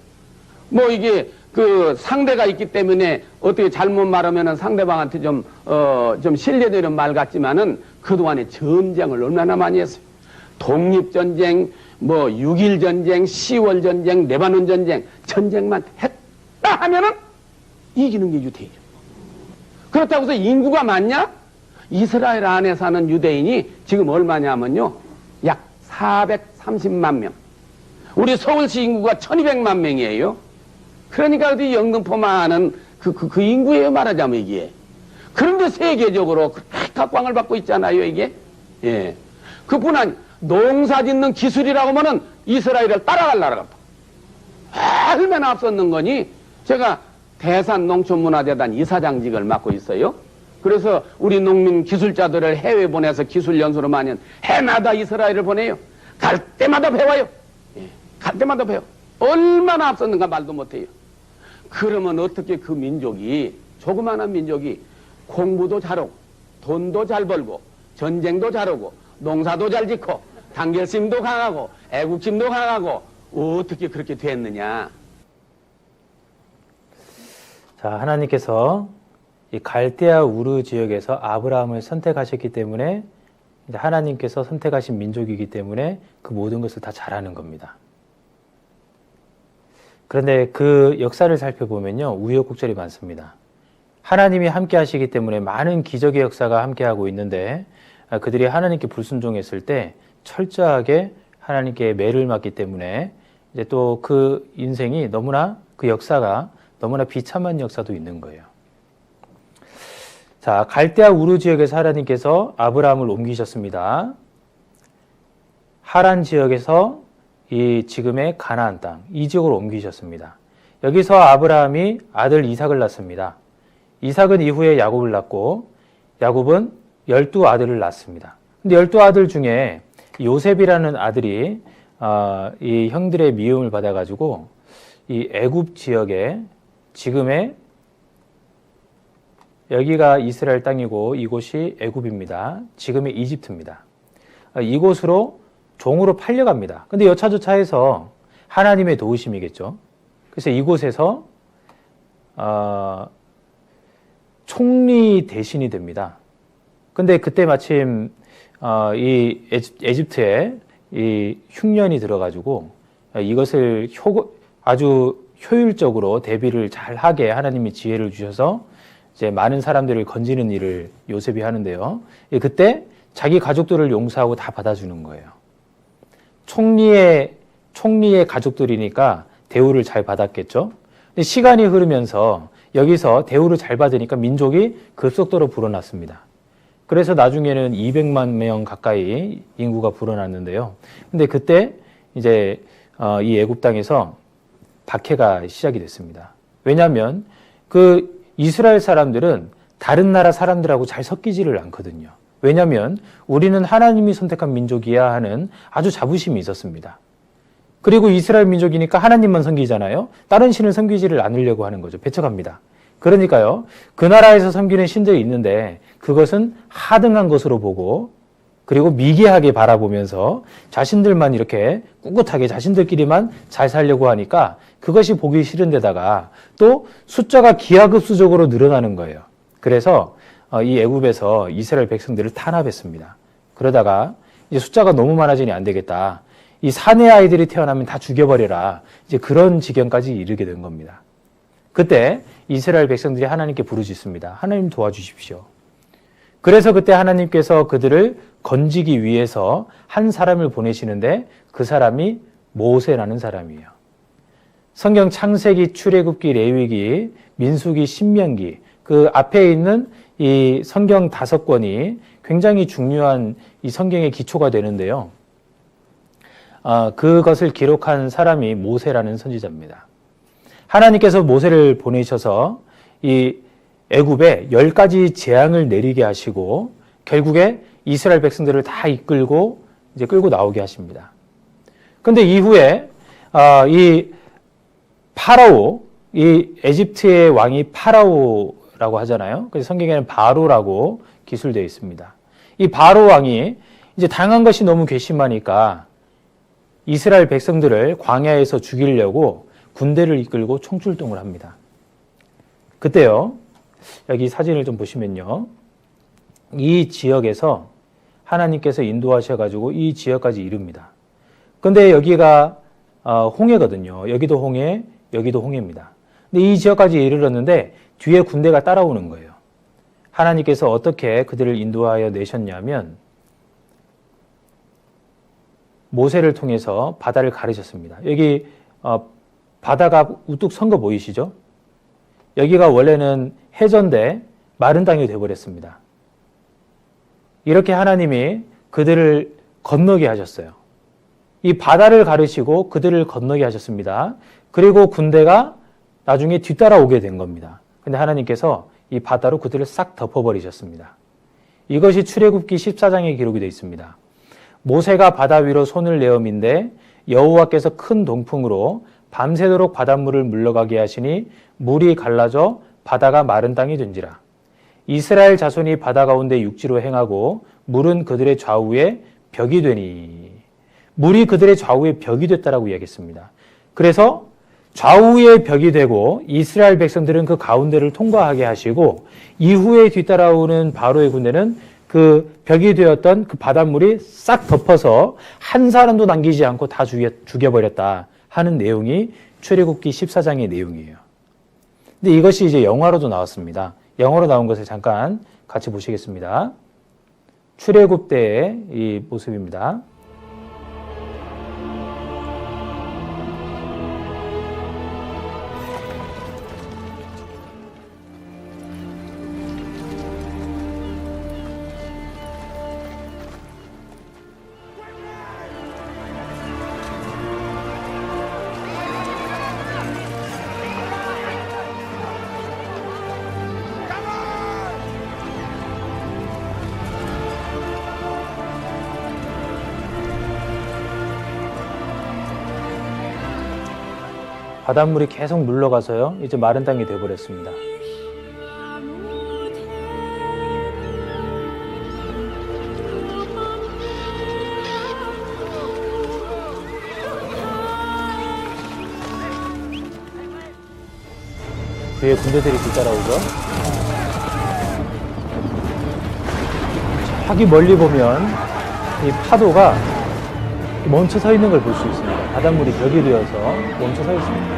뭐 이게 그 상대가 있기 때문에 어떻게 잘못 말하면은 상대방한테 좀 신뢰되는 말 같지만은 그동안에 전쟁을 얼마나 많이 했어요. 독립전쟁, 뭐 6.1 전쟁, 10월 전쟁, 레바논 전쟁, 전쟁만 했다 하면은 이기는 게 유대인이에요. 그렇다고 해서 인구가 많냐? 이스라엘 안에 사는 유대인이 지금 얼마냐면요. 약 430만 명. 우리 서울시 인구가 1200만 명이에요. 그러니까 어디 영등포만은 그 인구예요, 말하자면 이게. 그런데 세계적으로 각광을 받고 있잖아요, 이게. 예. 그뿐 아니, 농사 짓는 기술이라고 하면은 이스라엘을 따라갈 나라가 없다. 얼마나 앞섰는 거니? 제가 대산농촌문화재단 이사장직을 맡고 있어요. 그래서 우리 농민 기술자들을 해외 보내서 기술 연수로 많이 해마다 이스라엘을 보내요. 갈 때마다 배워요. 예. 갈 때마다 배워. 얼마나 앞섰는가 말도 못해요. 그러면 어떻게 그 민족이, 조그마한 민족이 공부도 잘하고 돈도 잘 벌고 전쟁도 잘하고 농사도 잘 짓고 단결심도 강하고 애국심도 강하고 어떻게 그렇게 됐느냐. 자, 하나님께서 이 갈대아 우르 지역에서 아브라함을 선택하셨기 때문에 이제 하나님께서 선택하신 민족이기 때문에 그 모든 것을 다 잘하는 겁니다. 그런데 그 역사를 살펴보면요, 우여곡절이 많습니다. 하나님이 함께 하시기 때문에 많은 기적의 역사가 함께하고 있는데 그들이 하나님께 불순종했을 때 철저하게 하나님께 매를 맞기 때문에 이제 또 그 인생이 너무나 그 역사가 너무나 비참한 역사도 있는 거예요. 자, 갈대아 우르 지역에서 하나님께서 아브라함을 옮기셨습니다. 하란 지역에서 이 지금의 가나안 땅, 이 지역으로 옮기셨습니다. 여기서 아브라함이 아들 이삭을 낳습니다. 이삭은 이후에 야곱을 낳고 야곱은 12아들을 낳습니다. 근데 12아들 중에 요셉이라는 아들이 이 형들의 미움을 받아가지고 이 애굽 지역에 지금의 여기가 이스라엘 땅이고 이곳이 애굽입니다. 지금의 이집트입니다. 이곳으로 종으로 팔려갑니다. 근데 여차저차해서 하나님의 도우심이겠죠. 그래서 이곳에서 총리 대신이 됩니다. 근데 그때 마침 이 에집트에 이 흉년이 들어가지고 이것을 아주 효율적으로 대비를 잘 하게 하나님이 지혜를 주셔서 이제 많은 사람들을 건지는 일을 요셉이 하는데요. 그때 자기 가족들을 용서하고 다 받아주는 거예요. 총리의 가족들이니까 대우를 잘 받았겠죠. 근데 시간이 흐르면서 여기서 대우를 잘 받으니까 민족이 급속도로 불어났습니다. 그래서 나중에는 200만 명 가까이 인구가 불어났는데요. 근데 그때 이제 이 애굽 땅에서 박해가 시작이 됐습니다. 왜냐하면 그 이스라엘 사람들은 다른 나라 사람들하고 잘 섞이지를 않거든요. 왜냐하면 우리는 하나님이 선택한 민족이야 하는 아주 자부심이 있었습니다. 그리고 이스라엘 민족이니까 하나님만 섬기잖아요. 다른 신을 섬기지를 않으려고 하는 거죠. 배척합니다. 그러니까요, 그 나라에서 섬기는 신들이 있는데 그것은 하등한 것으로 보고 그리고 미개하게 바라보면서 자신들만 이렇게 꿋꿋하게 자신들끼리만 잘 살려고 하니까 그것이 보기 싫은 데다가 또 숫자가 기하급수적으로 늘어나는 거예요. 그래서 이 애굽에서 이스라엘 백성들을 탄압했습니다. 그러다가 이제 숫자가 너무 많아지니 안 되겠다. 이 사내 아이들이 태어나면 다 죽여버려라. 이제 그런 지경까지 이르게 된 겁니다. 그때 이스라엘 백성들이 하나님께 부르짖습니다. 하나님 도와주십시오. 그래서 그때 하나님께서 그들을 건지기 위해서 한 사람을 보내시는데 그 사람이 모세라는 사람이에요. 성경 창세기, 출애굽기, 레위기, 민수기, 신명기 그 앞에 있는 이 성경 5권이 굉장히 중요한 이 성경의 기초가 되는데요. 그것을 기록한 사람이 모세라는 선지자입니다. 하나님께서 모세를 보내셔서 이 애굽에 10가지 재앙을 내리게 하시고 결국에 이스라엘 백성들을 다 이끌고 이제 끌고 나오게 하십니다. 그런데 이후에 이 파라오, 이 에집트의 왕이 파라오라고 하잖아요. 그래서 성경에는 바로라고 기술되어 있습니다. 이 바로 왕이 이제 당한 것이 너무 괘씸하니까 이스라엘 백성들을 광야에서 죽이려고 군대를 이끌고 총출동을 합니다. 그때요, 여기 사진을 좀 보시면요. 이 지역에서 하나님께서 인도하셔가지고 이 지역까지 이릅니다. 근데 여기가 홍해거든요. 여기도 홍해, 여기도 홍해입니다. 근데 이 지역까지 이르렀는데 뒤에 군대가 따라오는 거예요. 하나님께서 어떻게 그들을 인도하여 내셨냐면 모세를 통해서 바다를 가르셨습니다. 여기 바다가 우뚝 선 거 보이시죠? 여기가 원래는 해전대 마른 땅이 되어버렸습니다. 이렇게 하나님이 그들을 건너게 하셨어요. 이 바다를 가르시고 그들을 건너게 하셨습니다. 그리고 군대가 나중에 뒤따라오게 된 겁니다. 근데 하나님께서 이 바다로 그들을 싹 덮어버리셨습니다. 이것이 출애굽기 14장에 기록이 되어 있습니다. 모세가 바다 위로 손을 내어민데 여호와께서 큰 동풍으로 밤새도록 바닷물을 물러가게 하시니 물이 갈라져 바다가 마른 땅이 된지라. 이스라엘 자손이 바다 가운데 육지로 행하고 물은 그들의 좌우에 벽이 되니. 물이 그들의 좌우에 벽이 됐다라고 이야기했습니다. 그래서 좌우의 벽이 되고 이스라엘 백성들은 그 가운데를 통과하게 하시고 이후에 뒤따라오는 바로의 군대는 그 벽이 되었던 그 바닷물이 싹 덮어서 한 사람도 남기지 않고 다 죽여버렸다 하는 내용이 출애굽기 14장의 내용이에요. 근데 이것이 이제 영화로도 나왔습니다. 영화로 나온 것을 잠깐 같이 보시겠습니다. 출애굽 때의 이 모습입니다. 바닷물이 계속 물러가서요. 이제 마른 땅이 되어버렸습니다. 그의 군대들이 뒤따라오죠. 저기 멀리 보면 이 파도가 멈춰 서 있는 걸 볼 수 있습니다. 바닷물이 벽이 되어서 멈춰 서 있습니다.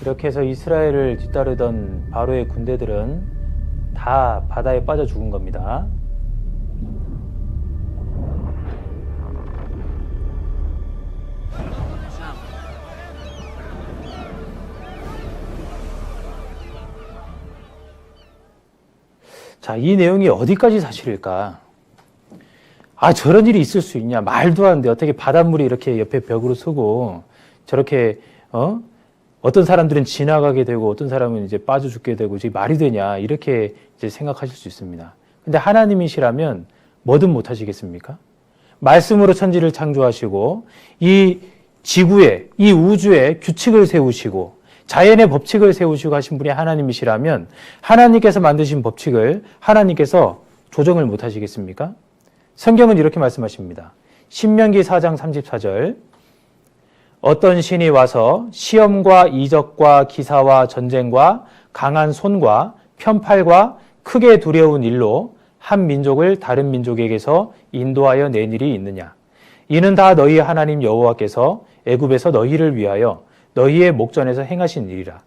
이렇게 해서 이스라엘을 뒤따르던 바로의 군대들은 다 바다에 빠져 죽은 겁니다. 자, 이 내용이 어디까지 사실일까? 아, 저런 일이 있을 수 있냐? 말도 안 돼. 어떻게 바닷물이 이렇게 옆에 벽으로 서고 저렇게 어떤 사람들은 지나가게 되고 어떤 사람은 이제 빠져 죽게 되고 이게 말이 되냐? 이렇게 이제 생각하실 수 있습니다. 근데 하나님이시라면 뭐든 못 하시겠습니까? 말씀으로 천지를 창조하시고 이 지구에, 이 우주에 규칙을 세우시고 자연의 법칙을 세우시고 하신 분이 하나님이시라면 하나님께서 만드신 법칙을 하나님께서 조정을 못 하시겠습니까? 성경은 이렇게 말씀하십니다. 신명기 4장 34절 어떤 신이 와서 시험과 이적과 기사와 전쟁과 강한 손과 편팔과 크게 두려운 일로 한 민족을 다른 민족에게서 인도하여 낸 일이 있느냐? 이는 다 너희 하나님 여호와께서 애굽에서 너희를 위하여 너희의 목전에서 행하신 일이라.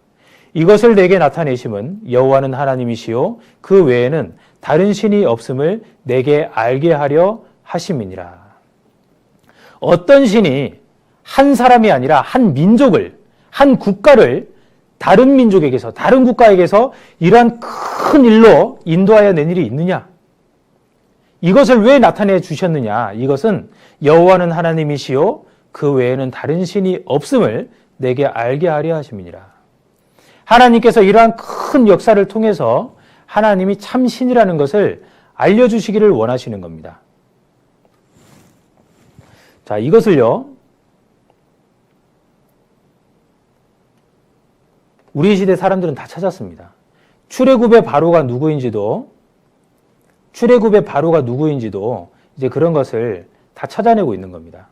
이것을 내게 나타내심은 여호와는 하나님이시요 그 외에는 다른 신이 없음을 내게 알게 하려 하심이니라. 어떤 신이 한 사람이 아니라 한 민족을, 한 국가를 다른 민족에게서, 다른 국가에게서 이러한 큰 일로 인도하여 낸 일이 있느냐? 이것을 왜 나타내 주셨느냐? 이것은 여호와는 하나님이시요 그 외에는 다른 신이 없음을 내게 알게 하려 하심이니라. 하나님께서 이러한 큰 역사를 통해서 하나님이 참 신이라는 것을 알려주시기를 원하시는 겁니다. 자, 이것을요, 우리 시대 사람들은 다 찾았습니다. 출애굽의 바로가 누구인지도 이제 그런 것을 다 찾아내고 있는 겁니다.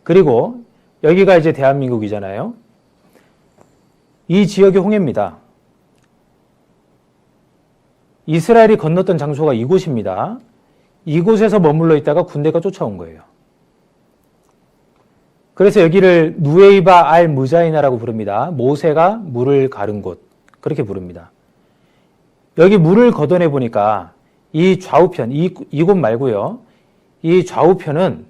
그리고 여기가 이제 대한민국이잖아요. 이 지역이 홍해입니다. 이스라엘이 건넜던 장소가 이곳입니다. 이곳에서 머물러 있다가 군대가 쫓아온 거예요. 그래서 여기를 누에이바 알 무자이나라고 부릅니다. 모세가 물을 가른 곳, 그렇게 부릅니다. 여기 물을 걷어내 보니까 이 좌우편, 이곳 말고요. 이 좌우편은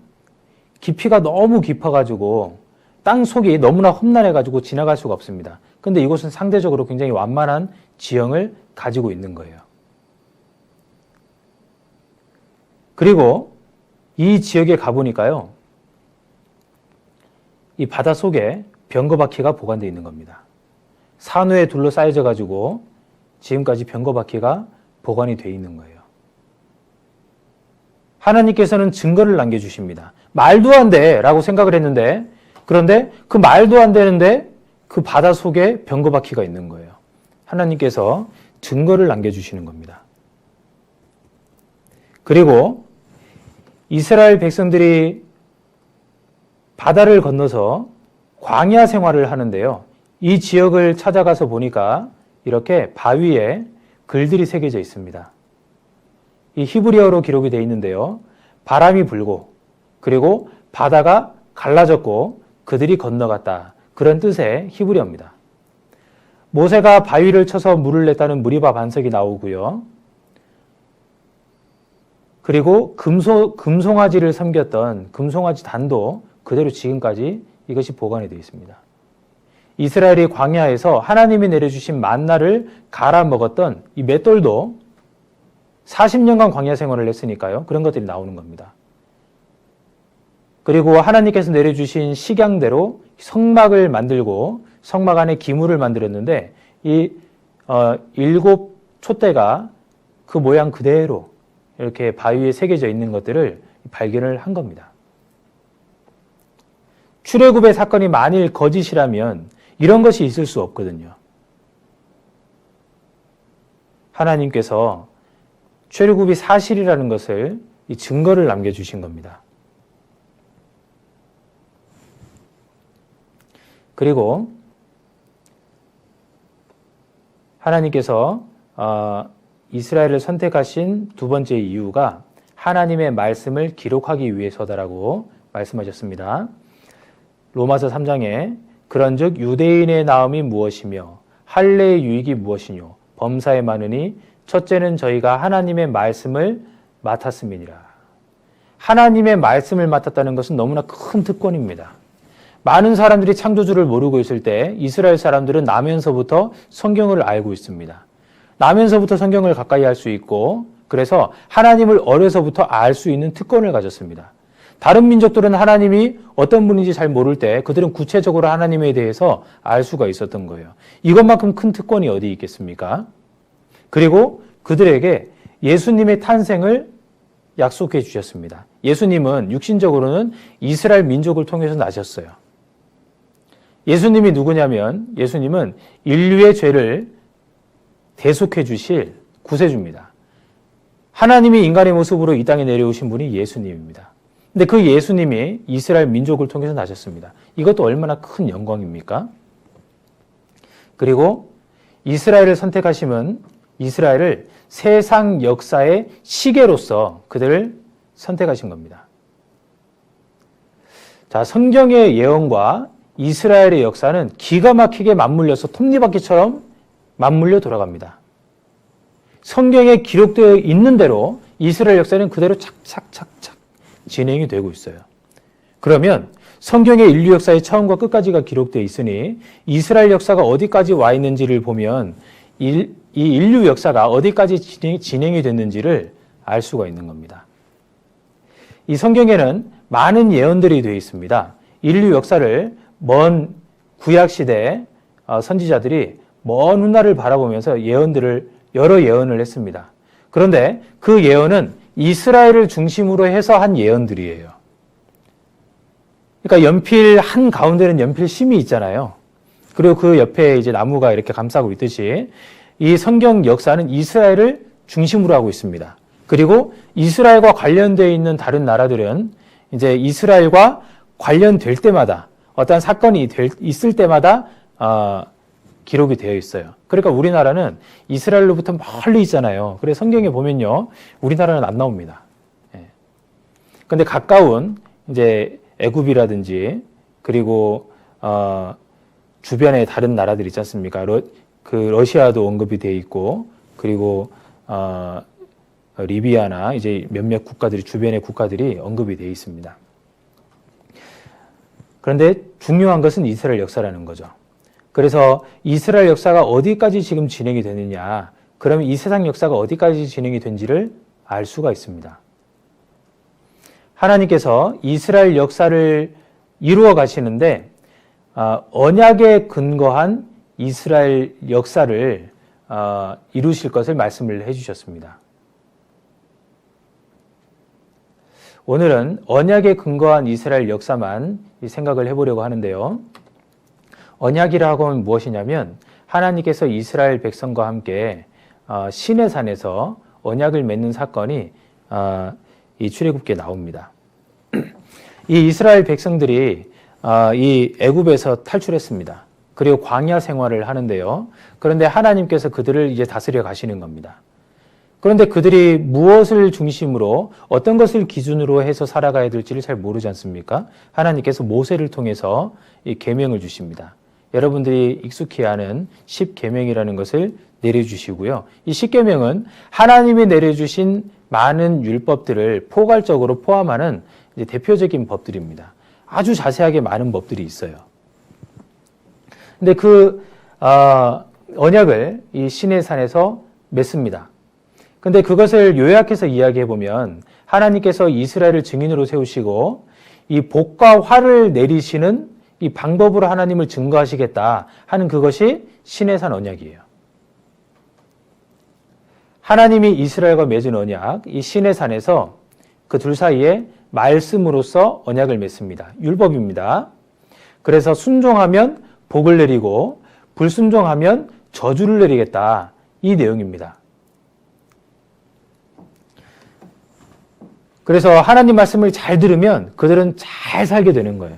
깊이가 너무 깊어가지고 땅 속이 너무나 험난해가지고 지나갈 수가 없습니다. 근데 이곳은 상대적으로 굉장히 완만한 지형을 가지고 있는 거예요. 그리고 이 지역에 가보니까요. 이 바다 속에 병거바퀴가 보관되어 있는 겁니다. 산호에 둘러싸여져 가지고 지금까지 병거바퀴가 보관이 되어 있는 거예요. 하나님께서는 증거를 남겨주십니다. 말도 안 돼 라고 생각을 했는데, 그런데 그 말도 안 되는데 그 바다 속에 병거바퀴가 있는 거예요. 하나님께서 증거를 남겨주시는 겁니다. 그리고 이스라엘 백성들이 바다를 건너서 광야 생활을 하는데요. 이 지역을 찾아가서 보니까 이렇게 바위에 글들이 새겨져 있습니다. 이 히브리어로 기록이 되어 있는데요. 바람이 불고 그리고 바다가 갈라졌고 그들이 건너갔다. 그런 뜻의 히브리어입니다. 모세가 바위를 쳐서 물을 냈다는 무리바 반석이 나오고요. 그리고 금송아지를 섬겼던 금송아지 단도 그대로 지금까지 이것이 보관이 되어 있습니다. 이스라엘이 광야에서 하나님이 내려주신 만나를 갈아 먹었던 이 맷돌도 40년간 광야 생활을 했으니까요. 그런 것들이 나오는 겁니다. 그리고 하나님께서 내려주신 식양대로 성막을 만들고 성막 안에 기물을 만들었는데 이 7 촛대가 그 모양 그대로 이렇게 바위에 새겨져 있는 것들을 발견을 한 겁니다. 출애굽의 사건이 만일 거짓이라면 이런 것이 있을 수 없거든요. 하나님께서 출애굽이 사실이라는 것을 이 증거를 남겨주신 겁니다. 그리고 하나님께서 이스라엘을 선택하신 두 번째 이유가 하나님의 말씀을 기록하기 위해서다라고 말씀하셨습니다. 로마서 3장에 그런즉 유대인의 나음이 무엇이며 할례의 유익이 무엇이뇨 범사에 많으니 첫째는 저희가 하나님의 말씀을 맡았음이니라. 하나님의 말씀을 맡았다는 것은 너무나 큰 특권입니다. 많은 사람들이 창조주를 모르고 있을 때 이스라엘 사람들은 나면서부터 성경을 알고 있습니다. 나면서부터 성경을 가까이 할 수 있고 그래서 하나님을 어려서부터 알 수 있는 특권을 가졌습니다. 다른 민족들은 하나님이 어떤 분인지 잘 모를 때 그들은 구체적으로 하나님에 대해서 알 수가 있었던 거예요. 이것만큼 큰 특권이 어디 있겠습니까? 그리고 그들에게 예수님의 탄생을 약속해 주셨습니다. 예수님은 육신적으로는 이스라엘 민족을 통해서 나셨어요. 예수님이 누구냐면 예수님은 인류의 죄를 대속해 주실 구세주입니다. 하나님이 인간의 모습으로 이 땅에 내려오신 분이 예수님입니다. 근데 그 예수님이 이스라엘 민족을 통해서 나셨습니다. 이것도 얼마나 큰 영광입니까? 그리고 이스라엘을 선택하심은 이스라엘을 세상 역사의 시계로서 그들을 선택하신 겁니다. 자, 성경의 예언과 이스라엘의 역사는 기가 막히게 맞물려서 톱니바퀴처럼 맞물려 돌아갑니다. 성경에 기록되어 있는 대로 이스라엘 역사는 그대로 착착착착 진행이 되고 있어요. 그러면 성경의 인류 역사의 처음과 끝까지가 기록되어 있으니 이스라엘 역사가 어디까지 와 있는지를 보면 이 인류 역사가 어디까지 진행이 됐는지를 알 수가 있는 겁니다. 이 성경에는 많은 예언들이 되어 있습니다. 인류 역사를 먼 구약시대 선지자들이 먼 훗날을 바라보면서 여러 예언을 했습니다. 그런데 그 예언은 이스라엘을 중심으로 해서 한 예언들이에요. 그러니까 연필 한 가운데는 연필 심이 있잖아요. 그리고 그 옆에 이제 나무가 이렇게 감싸고 있듯이 이 성경 역사는 이스라엘을 중심으로 하고 있습니다. 그리고 이스라엘과 관련되어 있는 다른 나라들은 이제 이스라엘과 관련될 때마다 어떤 사건이 있을 때마다 기록이 되어 있어요. 그러니까 우리나라는 이스라엘로부터 멀리 있잖아요. 그래서 성경에 보면요, 우리나라는 안 나옵니다. 그런데 가까운 이제 애굽이라든지 그리고 주변에 다른 나라들 있지 않습니까? 그 러시아도 언급이 되어 있고 그리고 리비아나 이제 몇몇 국가들이 주변의 국가들이 언급이 되어 있습니다. 그런데 중요한 것은 이스라엘 역사라는 거죠. 그래서 이스라엘 역사가 어디까지 지금 진행이 되느냐, 그러면 이 세상 역사가 어디까지 진행이 된지를 알 수가 있습니다. 하나님께서 이스라엘 역사를 이루어 가시는데 언약에 근거한 이스라엘 역사를 이루실 것을 말씀을 해주셨습니다. 오늘은 언약에 근거한 이스라엘 역사만 생각을 해보려고 하는데요. 언약이라고 하면 무엇이냐면 하나님께서 이스라엘 백성과 함께 시내산에서 언약을 맺는 사건이 이 출애굽기에 나옵니다. 이 이스라엘 백성들이 이 애굽에서 탈출했습니다. 그리고 광야 생활을 하는데요. 그런데 하나님께서 그들을 이제 다스려 가시는 겁니다. 그런데 그들이 무엇을 중심으로 어떤 것을 기준으로 해서 살아가야 될지를 잘 모르지 않습니까? 하나님께서 모세를 통해서 이 계명을 주십니다. 여러분들이 익숙히 아는 10계명이라는 것을 내려주시고요. 이 10계명은 하나님이 내려주신 많은 율법들을 포괄적으로 포함하는 이제 대표적인 법들입니다. 아주 자세하게 많은 법들이 있어요. 근데 그 언약을 이 시내산에서 맺습니다. 근데 그것을 요약해서 이야기해 보면 하나님께서 이스라엘을 증인으로 세우시고 이 복과 화를 내리시는 이 방법으로 하나님을 증거하시겠다 하는 그것이 시내산 언약이에요. 하나님이 이스라엘과 맺은 언약, 이 시내산에서 그 둘 사이에 말씀으로써 언약을 맺습니다. 율법입니다. 그래서 순종하면 복을 내리고 불순종하면 저주를 내리겠다. 이 내용입니다. 그래서 하나님 말씀을 잘 들으면 그들은 잘 살게 되는 거예요.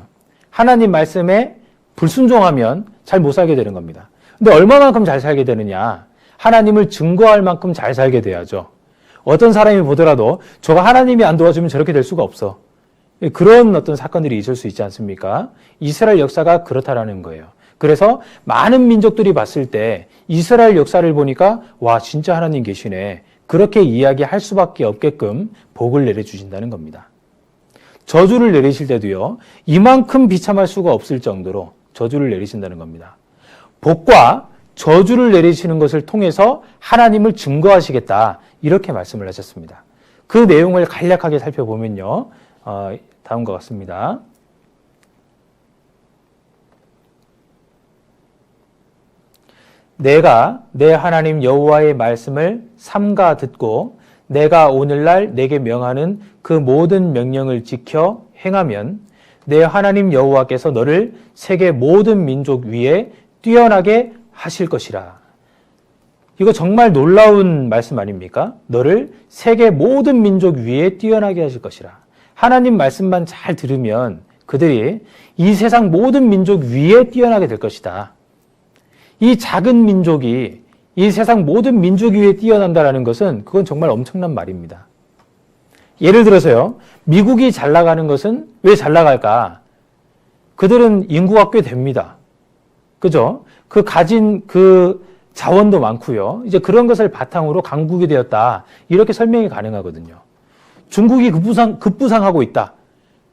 하나님 말씀에 불순종하면 잘 못 살게 되는 겁니다. 근데 얼마만큼 잘 살게 되느냐? 하나님을 증거할 만큼 잘 살게 돼야죠. 어떤 사람이 보더라도 저가 하나님이 안 도와주면 저렇게 될 수가 없어. 그런 어떤 사건들이 있을 수 있지 않습니까? 이스라엘 역사가 그렇다라는 거예요. 그래서 많은 민족들이 봤을 때 이스라엘 역사를 보니까 와, 진짜 하나님 계시네. 그렇게 이야기할 수밖에 없게끔 복을 내려주신다는 겁니다. 저주를 내리실 때도요, 이만큼 비참할 수가 없을 정도로 저주를 내리신다는 겁니다. 복과 저주를 내리시는 것을 통해서 하나님을 증거하시겠다. 이렇게 말씀을 하셨습니다. 그 내용을 간략하게 살펴보면요, 다음과 같습니다. 내가 내 하나님 여호와의 말씀을 삼가 듣고 내가 오늘날 내게 명하는 그 모든 명령을 지켜 행하면 내 하나님 여호와께서 너를 세계 모든 민족 위에 뛰어나게 하실 것이라. 이거 정말 놀라운 말씀 아닙니까? 너를 세계 모든 민족 위에 뛰어나게 하실 것이라. 하나님 말씀만 잘 들으면 그들이 이 세상 모든 민족 위에 뛰어나게 될 것이다. 이 작은 민족이 이 세상 모든 민족 위에 뛰어난다는 것은 그건 정말 엄청난 말입니다. 예를 들어서요, 미국이 잘 나가는 것은 왜 잘 나갈까? 그들은 인구가 꽤 됩니다. 그죠? 그 가진 그 자원도 많고요. 이제 그런 것을 바탕으로 강국이 되었다. 이렇게 설명이 가능하거든요. 중국이 급부상하고 있다.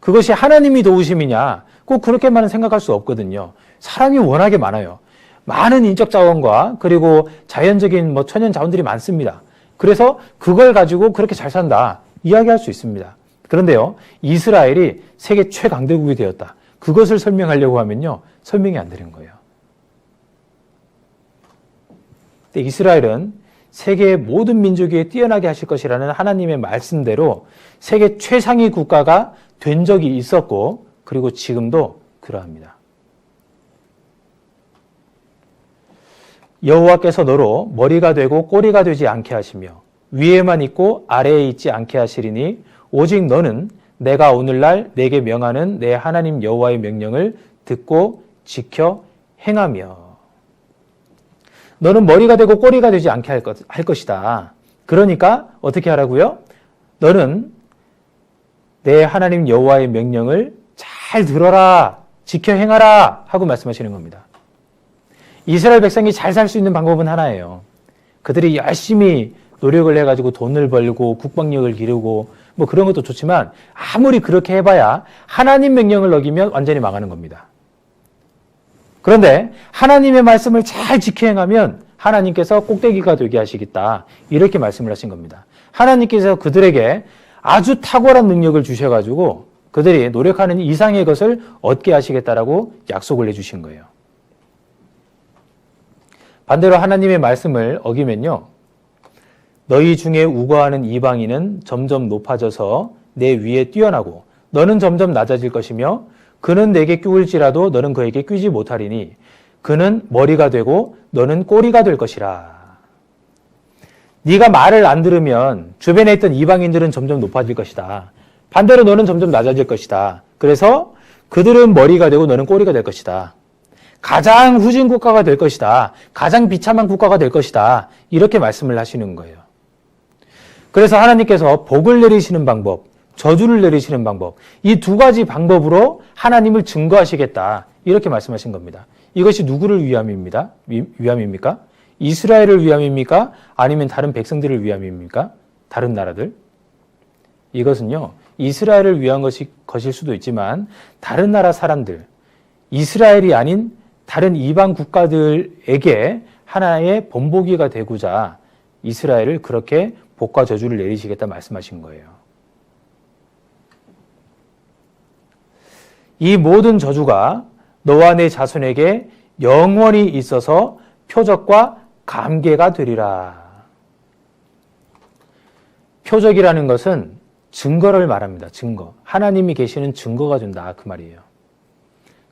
그것이 하나님이 도우심이냐? 꼭 그렇게만 생각할 수 없거든요. 사람이 워낙에 많아요. 많은 인적 자원과 그리고 자연적인 천연 자원들이 많습니다. 그래서 그걸 가지고 그렇게 잘 산다. 이야기할 수 있습니다. 그런데요, 이스라엘이 세계 최강대국이 되었다. 그것을 설명하려고 하면요, 설명이 안 되는 거예요. 근데 이스라엘은 세계의 모든 민족 위에 뛰어나게 하실 것이라는 하나님의 말씀대로 세계 최상위 국가가 된 적이 있었고, 그리고 지금도 그러합니다. 여호와께서 너로 머리가 되고 꼬리가 되지 않게 하시며 위에만 있고 아래에 있지 않게 하시리니 오직 너는 내가 오늘날 내게 명하는 내 하나님 여호와의 명령을 듣고 지켜 행하며 너는 머리가 되고 꼬리가 되지 않게 할 것이다. 그러니까 어떻게 하라고요? 너는 내 하나님 여호와의 명령을 잘 들어라, 지켜 행하라 하고 말씀하시는 겁니다. 이스라엘 백성이 잘 살 수 있는 방법은 하나예요. 그들이 열심히 노력을 해가지고 돈을 벌고 국방력을 기르고 뭐 그런 것도 좋지만 아무리 그렇게 해봐야 하나님 명령을 어기면 완전히 망하는 겁니다. 그런데 하나님의 말씀을 잘 지켜 행하면 하나님께서 꼭대기가 되게 하시겠다. 이렇게 말씀을 하신 겁니다. 하나님께서 그들에게 아주 탁월한 능력을 주셔가지고 그들이 노력하는 이상의 것을 얻게 하시겠다라고 약속을 해주신 거예요. 반대로 하나님의 말씀을 어기면요. 너희 중에 우거하는 이방인은 점점 높아져서 내 위에 뛰어나고 너는 점점 낮아질 것이며 그는 내게 끼울지라도 너는 그에게 끼지 못하리니 그는 머리가 되고 너는 꼬리가 될 것이라. 네가 말을 안 들으면 주변에 있던 이방인들은 점점 높아질 것이다. 반대로 너는 점점 낮아질 것이다. 그래서 그들은 머리가 되고 너는 꼬리가 될 것이다. 가장 후진 국가가 될 것이다. 가장 비참한 국가가 될 것이다. 이렇게 말씀을 하시는 거예요. 그래서 하나님께서 복을 내리시는 방법, 저주를 내리시는 방법, 이 두 가지 방법으로 하나님을 증거하시겠다. 이렇게 말씀하신 겁니다. 이것이 누구를 위함입니까? 이스라엘을 위함입니까? 아니면 다른 백성들을 위함입니까? 다른 나라들? 이것은요, 이스라엘을 위한 것일 수도 있지만 다른 나라 사람들, 이스라엘이 아닌 다른 이방 국가들에게 하나의 본보기가 되고자 이스라엘을 그렇게 복과 저주를 내리시겠다 말씀하신 거예요. 이 모든 저주가 너와 내 자손에게 영원히 있어서 표적과 감개가 되리라. 표적이라는 것은 증거를 말합니다. 증거. 하나님이 계시는 증거가 된다. 그 말이에요.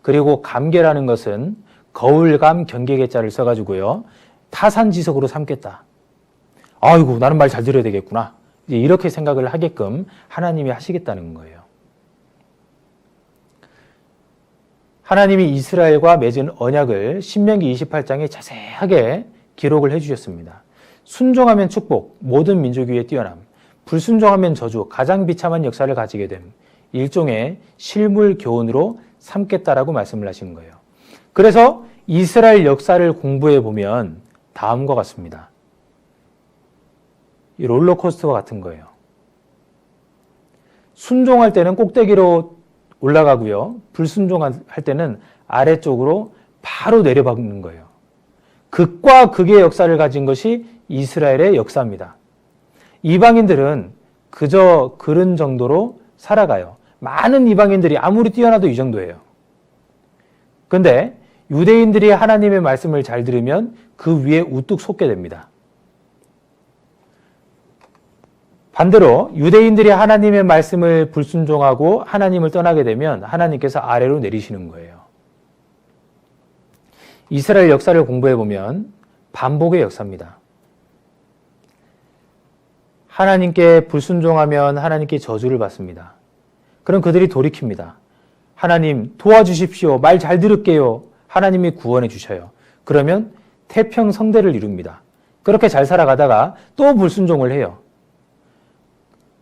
그리고 감개라는 것은 거울감 경계개자를 써가지고요. 타산지석으로 삼겠다. 아이고 나는 말 잘 들어야 되겠구나. 이제 이렇게 생각을 하게끔 하나님이 하시겠다는 거예요. 하나님이 이스라엘과 맺은 언약을 신명기 28장에 자세하게 기록을 해주셨습니다. 순종하면 축복, 모든 민족 위에 뛰어남, 불순종하면 저주, 가장 비참한 역사를 가지게 됨, 일종의 실물 교훈으로 삼겠다라고 말씀을 하신 거예요. 그래서 이스라엘 역사를 공부해 보면 다음과 같습니다. 이 롤러코스터와 같은 거예요. 순종할 때는 꼭대기로 올라가고요. 불순종할 때는 아래쪽으로 바로 내려박는 거예요. 극과 극의 역사를 가진 것이 이스라엘의 역사입니다. 이방인들은 그저 그런 정도로 살아가요. 많은 이방인들이 아무리 뛰어나도 이 정도예요. 그런데 유대인들이 하나님의 말씀을 잘 들으면 그 위에 우뚝 솟게 됩니다. 반대로 유대인들이 하나님의 말씀을 불순종하고 하나님을 떠나게 되면 하나님께서 아래로 내리시는 거예요. 이스라엘 역사를 공부해 보면 반복의 역사입니다. 하나님께 불순종하면 하나님께 저주를 받습니다. 그럼 그들이 돌이킵니다. 하나님 도와주십시오. 말 잘 들을게요. 하나님이 구원해 주셔요. 그러면 태평성대를 이룹니다. 그렇게 잘 살아가다가 또 불순종을 해요.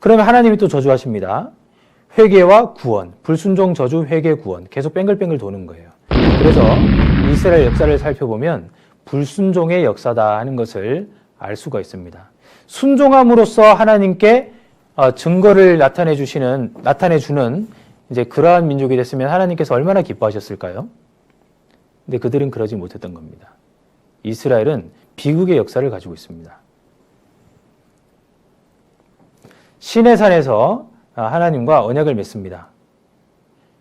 그러면 하나님이 또 저주하십니다. 회개와 구원, 불순종 저주, 회개, 구원 계속 뺑글뺑글 도는 거예요. 그래서 이스라엘 역사를 살펴보면 불순종의 역사다 하는 것을 알 수가 있습니다. 순종함으로써 하나님께 증거를 나타내주는 이제 그러한 민족이 됐으면 하나님께서 얼마나 기뻐하셨을까요? 근데 그들은 그러지 못했던 겁니다. 이스라엘은 비극의 역사를 가지고 있습니다. 시내산에서 하나님과 언약을 맺습니다.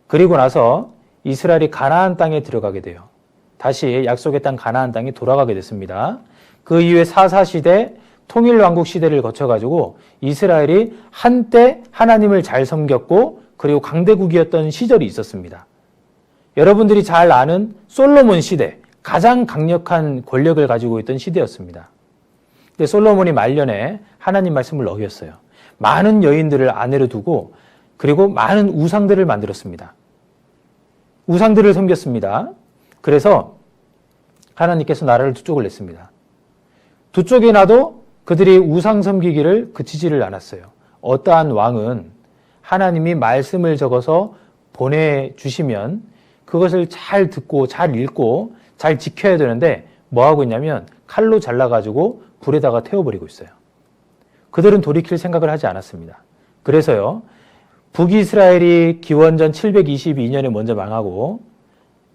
그리고 나서 이스라엘이 가나안 땅에 들어가게 돼요. 다시 약속의 땅 가나안 땅에 돌아가게 됐습니다. 그 이후에 사사시대, 통일왕국 시대를 거쳐가지고 이스라엘이 한때 하나님을 잘 섬겼고 그리고 강대국이었던 시절이 있었습니다. 여러분들이 잘 아는 솔로몬 시대, 가장 강력한 권력을 가지고 있던 시대였습니다. 근데 솔로몬이 말년에 하나님 말씀을 어겼어요. 많은 여인들을 아내로 두고 그리고 많은 우상들을 만들었습니다. 우상들을 섬겼습니다. 그래서 하나님께서 나라를 두 쪽을 냈습니다. 두 쪽에 나도 그들이 우상 섬기기를 그치지를 않았어요. 어떠한 왕은 하나님이 말씀을 적어서 보내주시면 그것을 잘 듣고 잘 읽고 잘 지켜야 되는데 뭐 하고 있냐면 칼로 잘라가지고 불에다가 태워버리고 있어요. 그들은 돌이킬 생각을 하지 않았습니다. 그래서요, 북이스라엘이 기원전 722년에 먼저 망하고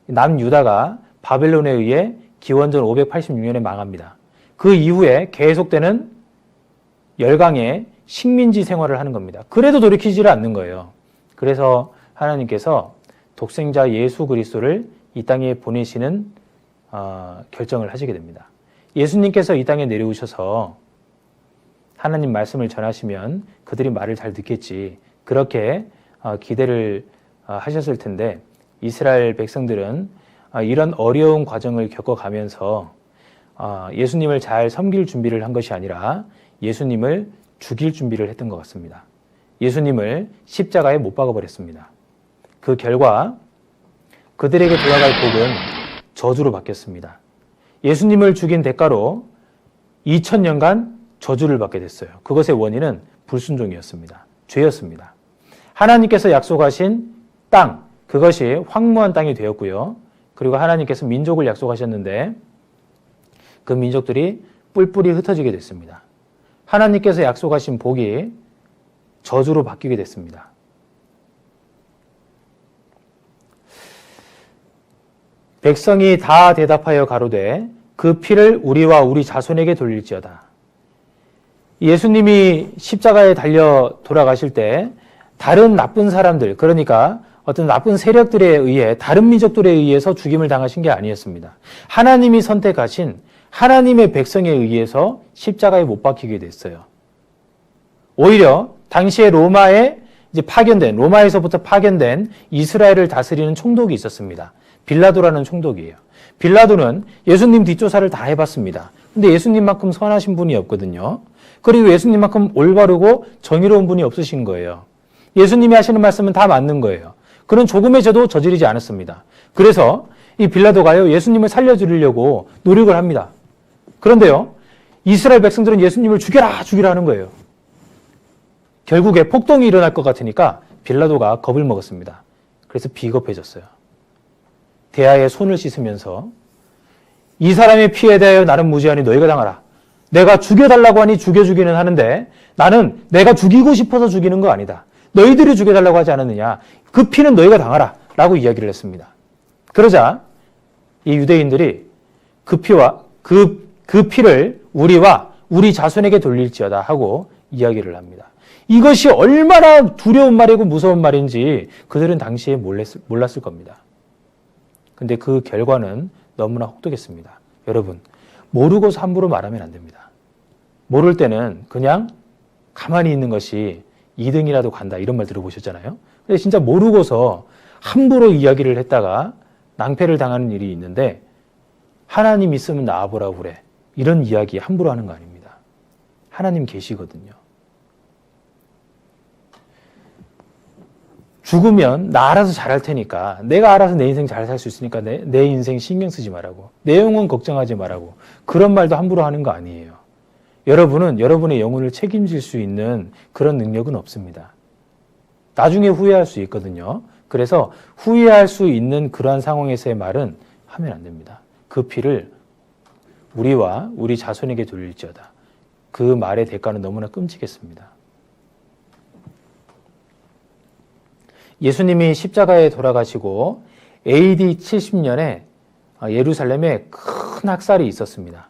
남유다가 바벨론에 의해 기원전 586년에 망합니다. 그 이후에 계속되는 열강의 식민지 생활을 하는 겁니다. 그래도 돌이키지를 않는 거예요. 그래서 하나님께서 독생자 예수 그리스도를 이 땅에 보내시는 결정을 하시게 됩니다. 예수님께서 이 땅에 내려오셔서 하나님 말씀을 전하시면 그들이 말을 잘 듣겠지. 그렇게 기대를 하셨을 텐데 이스라엘 백성들은 이런 어려운 과정을 겪어가면서 예수님을 잘 섬길 준비를 한 것이 아니라 예수님을 죽일 준비를 했던 것 같습니다. 예수님을 십자가에 못 박아버렸습니다. 그 결과 그들에게 돌아갈 복은 저주로 바뀌었습니다. 예수님을 죽인 대가로 2000년간 저주를 받게 됐어요. 그것의 원인은 불순종이었습니다. 죄였습니다. 하나님께서 약속하신 땅, 그것이 황무한 땅이 되었고요. 그리고 하나님께서 민족을 약속하셨는데 그 민족들이 뿔뿔이 흩어지게 됐습니다. 하나님께서 약속하신 복이 저주로 바뀌게 됐습니다. 백성이 다 대답하여 가로되 그 피를 우리와 우리 자손에게 돌릴지어다. 예수님이 십자가에 달려 돌아가실 때 다른 나쁜 사람들, 그러니까 어떤 나쁜 세력들에 의해 다른 민족들에 의해서 죽임을 당하신 게 아니었습니다. 하나님이 선택하신 하나님의 백성에 의해서 십자가에 못 박히게 됐어요. 오히려 당시에 로마에 이제 로마에서부터 파견된 이스라엘을 다스리는 총독이 있었습니다. 빌라도라는 총독이에요. 빌라도는 예수님 뒷조사를 다 해봤습니다. 근데 예수님만큼 선하신 분이 없거든요. 그리고 예수님만큼 올바르고 정의로운 분이 없으신 거예요. 예수님이 하시는 말씀은 다 맞는 거예요. 그런 조금의 죄도 저지르지 않았습니다. 그래서 이 빌라도가요, 예수님을 살려주려고 노력을 합니다. 그런데요, 이스라엘 백성들은 예수님을 죽여라 하는 거예요. 결국에 폭동이 일어날 것 같으니까 빌라도가 겁을 먹었습니다. 그래서 비겁해졌어요. 대야에 손을 씻으면서 이 사람의 피에 대하여 나는 무죄하니 너희가 당하라. 내가 죽여달라고 하니 죽여주기는 하는데 나는 내가 죽이고 싶어서 죽이는 거 아니다. 너희들이 죽여달라고 하지 않았느냐. 그 피는 너희가 당하라. 라고 이야기를 했습니다. 그러자 이 유대인들이 그 피를 우리와 우리 자손에게 돌릴지어다 하고 이야기를 합니다. 이것이 얼마나 두려운 말이고 무서운 말인지 그들은 당시에 몰랐을 겁니다. 근데 그 결과는 너무나 혹독했습니다. 여러분, 모르고서 함부로 말하면 안 됩니다. 모를 때는 그냥 가만히 있는 것이 2등이라도 간다 이런 말 들어보셨잖아요. 근데 진짜 모르고서 함부로 이야기를 했다가 낭패를 당하는 일이 있는데 하나님 있으면 나와보라고 그래. 이런 이야기 함부로 하는 거 아닙니다. 하나님 계시거든요. 죽으면 나 알아서 잘할 테니까 내가 알아서 내 인생 잘 살 수 있으니까 내 인생 신경 쓰지 말라고. 내 영혼 걱정하지 말라고. 그런 말도 함부로 하는 거 아니에요. 여러분은 여러분의 영혼을 책임질 수 있는 그런 능력은 없습니다. 나중에 후회할 수 있거든요. 그래서 후회할 수 있는 그러한 상황에서의 말은 하면 안 됩니다. 그 피를 우리와 우리 자손에게 돌릴지어다. 그 말의 대가는 너무나 끔찍했습니다. 예수님이 십자가에 돌아가시고 AD 70년에 예루살렘에 큰 학살이 있었습니다.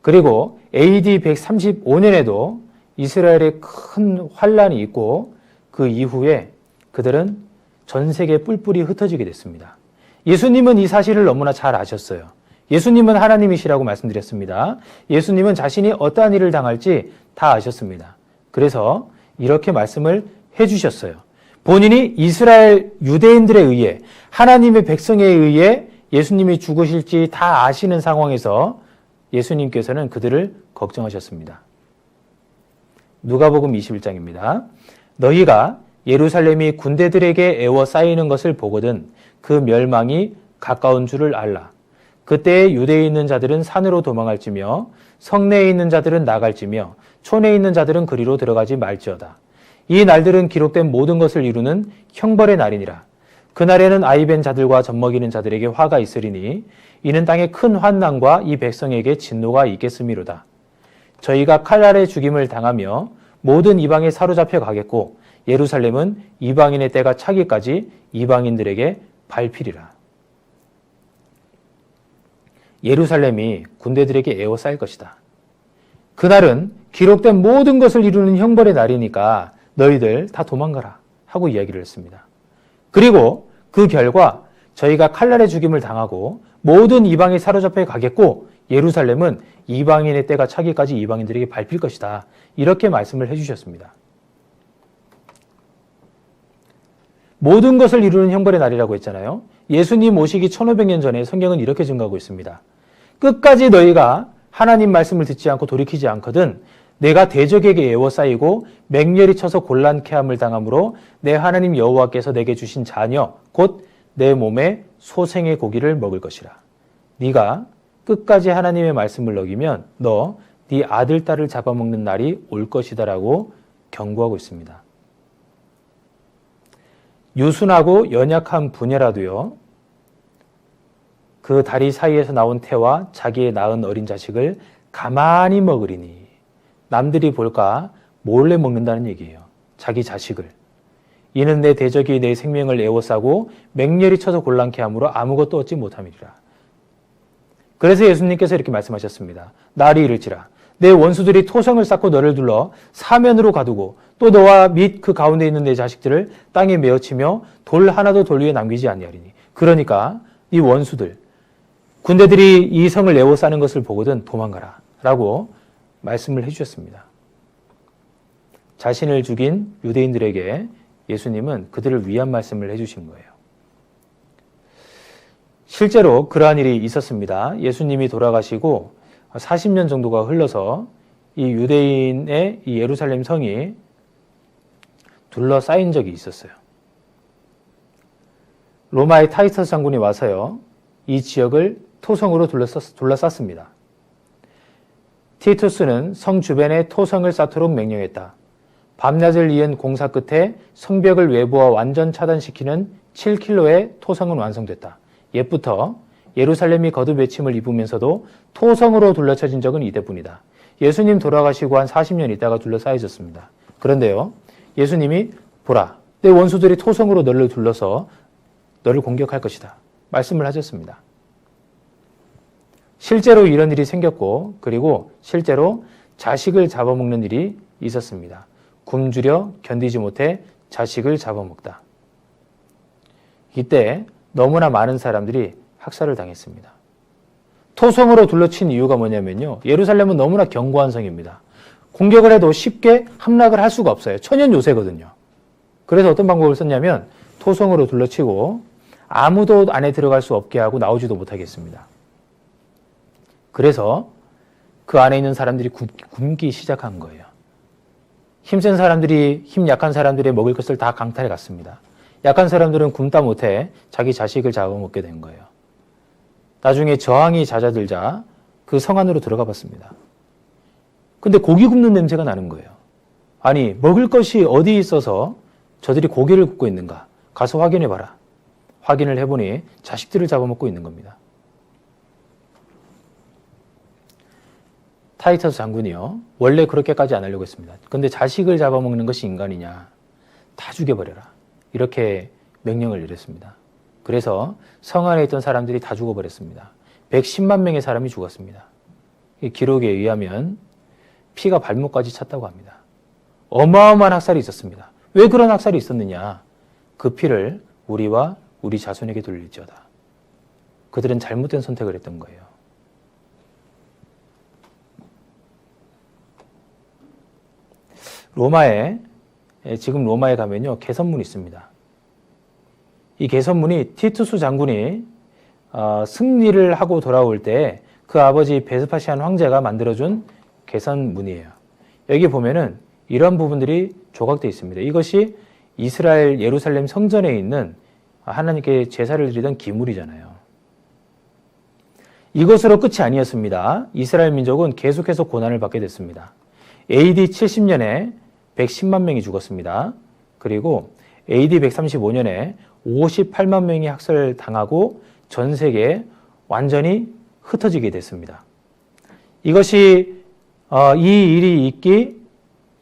그리고 AD 135년에도 이스라엘에 큰 환란이 있고 그 이후에 그들은 전 세계에 뿔뿔이 흩어지게 됐습니다. 예수님은 이 사실을 너무나 잘 아셨어요. 예수님은 하나님이시라고 말씀드렸습니다. 예수님은 자신이 어떠한 일을 당할지 다 아셨습니다. 그래서 이렇게 말씀을 해주셨어요. 본인이 이스라엘 유대인들에 의해 하나님의 백성에 의해 예수님이 죽으실지 다 아시는 상황에서 예수님께서는 그들을 걱정하셨습니다. 누가복음 21장입니다. 너희가 예루살렘이 군대들에게 에워싸이는 것을 보거든 그 멸망이 가까운 줄을 알라. 그때에 유대에 있는 자들은 산으로 도망할지며 성내에 있는 자들은 나갈지며 촌에 있는 자들은 그리로 들어가지 말지어다. 이 날들은 기록된 모든 것을 이루는 형벌의 날이니라. 그날에는 아이벤 자들과 젖먹이는 자들에게 화가 있으리니 이는 땅에 큰 환난과 이 백성에게 진노가 있겠음이로다. 저희가 칼 아래 죽임을 당하며 모든 이방에 사로잡혀 가겠고 예루살렘은 이방인의 때가 차기까지 이방인들에게 밟히리라. 예루살렘이 군대들에게 에워싸일 것이다. 그날은 기록된 모든 것을 이루는 형벌의 날이니까 너희들 다 도망가라 하고 이야기를 했습니다. 그리고 그 결과 저희가 칼날의 죽임을 당하고 모든 이방에 사로잡혀 가겠고 예루살렘은 이방인의 때가 차기까지 이방인들에게 밟힐 것이다. 이렇게 말씀을 해주셨습니다. 모든 것을 이루는 형벌의 날이라고 했잖아요. 예수님 오시기 1500년 전에 성경은 이렇게 증거하고 있습니다. 끝까지 너희가 하나님 말씀을 듣지 않고 돌이키지 않거든 내가 대적에게 에워싸이고 맹렬히 쳐서 곤란케 함을 당함으로 내 하나님 여호와께서 내게 주신 자녀 곧 내 몸에 소생의 고기를 먹을 것이라. 네가 끝까지 하나님의 말씀을 어기면 너 네 아들 딸을 잡아먹는 날이 올 것이다라고 경고하고 있습니다. 유순하고 연약한 부녀라도요. 그 다리 사이에서 나온 태와 자기의 낳은 어린 자식을 가만히 먹으리니 남들이 볼까 몰래 먹는다는 얘기예요. 자기 자식을. 이는 내 대적이 내 생명을 에워싸고 맹렬히 쳐서 곤란케 함으로 아무것도 얻지 못함이리라. 그래서 예수님께서 이렇게 말씀하셨습니다. 날이 이를지라 내 원수들이 토성을 쌓고 너를 둘러 사면으로 가두고 또 너와 및 그 가운데 있는 내 자식들을 땅에 메어치며 돌 하나도 돌 위에 남기지 아니하리니. 그러니까 이 원수들 군대들이 이 성을 에워싸는 것을 보거든 도망가라 라고 말씀을 해주셨습니다. 자신을 죽인 유대인들에게 예수님은 그들을 위한 말씀을 해주신 거예요. 실제로 그러한 일이 있었습니다. 예수님이 돌아가시고 40년 정도가 흘러서 이 유대인의 이 예루살렘 성이 둘러싸인 적이 있었어요. 로마의 타이터스 장군이 와서요. 이 지역을 토성으로 둘러쌌습니다. 티투스는 성 주변에 토성을 쌓도록 명령했다. 밤낮을 이은 공사 끝에 성벽을 외부와 완전 차단시키는 7킬로의 토성은 완성됐다. 옛부터 예루살렘이 거듭 외침을 입으면서도 토성으로 둘러쳐진 적은 이때뿐이다. 예수님 돌아가시고 한 40년 있다가 둘러싸여졌습니다. 그런데요. 예수님이 보라, 내 원수들이 토성으로 너를 둘러서 너를 공격할 것이다. 말씀을 하셨습니다. 실제로 이런 일이 생겼고 그리고 실제로 자식을 잡아먹는 일이 있었습니다. 굶주려 견디지 못해 자식을 잡아먹다. 이때 너무나 많은 사람들이 학살을 당했습니다. 토성으로 둘러친 이유가 뭐냐면요. 예루살렘은 너무나 견고한 성입니다. 공격을 해도 쉽게 함락을 할 수가 없어요. 천연 요새거든요. 그래서 어떤 방법을 썼냐면 토성으로 둘러치고 아무도 안에 들어갈 수 없게 하고 나오지도 못하겠습니다. 그래서 그 안에 있는 사람들이 굶기 시작한 거예요. 힘센 사람들이 힘 약한 사람들의 먹을 것을 다 강탈해 갔습니다. 약한 사람들은 굶다 못해 자기 자식을 잡아먹게 된 거예요. 나중에 저항이 잦아들자 그 성 안으로 들어가 봤습니다. 근데 고기 굽는 냄새가 나는 거예요. 아니, 먹을 것이 어디 있어서 저들이 고기를 굽고 있는가? 가서 확인해 봐라. 확인을 해보니 자식들을 잡아먹고 있는 겁니다. 타이터스 장군이요. 원래 그렇게까지 안 하려고 했습니다. 근데 자식을 잡아먹는 것이 인간이냐? 다 죽여버려라. 이렇게 명령을 내렸습니다. 그래서 성 안에 있던 사람들이 다 죽어버렸습니다. 110만 명의 사람이 죽었습니다. 이 기록에 의하면 피가 발목까지 찼다고 합니다. 어마어마한 학살이 있었습니다. 왜 그런 학살이 있었느냐? 그 피를 우리와 우리 자손에게 돌릴지어다. 그들은 잘못된 선택을 했던 거예요. 지금 로마에 가면요, 개선문이 있습니다. 이 개선문이 티투스 장군이 승리를 하고 돌아올 때 그 아버지 베스파시안 황제가 만들어준 개선문이에요. 여기 보면은 이런 부분들이 조각되어 있습니다. 이것이 이스라엘 예루살렘 성전에 있는 하나님께 제사를 드리던 기물이잖아요. 이것으로 끝이 아니었습니다. 이스라엘 민족은 계속해서 고난을 받게 됐습니다. AD 70년에 110만 명이 죽었습니다. 그리고 AD 135년에 58만 명이 학살당하고 전 세계에 완전히 흩어지게 됐습니다. 이것이 이 일이 있기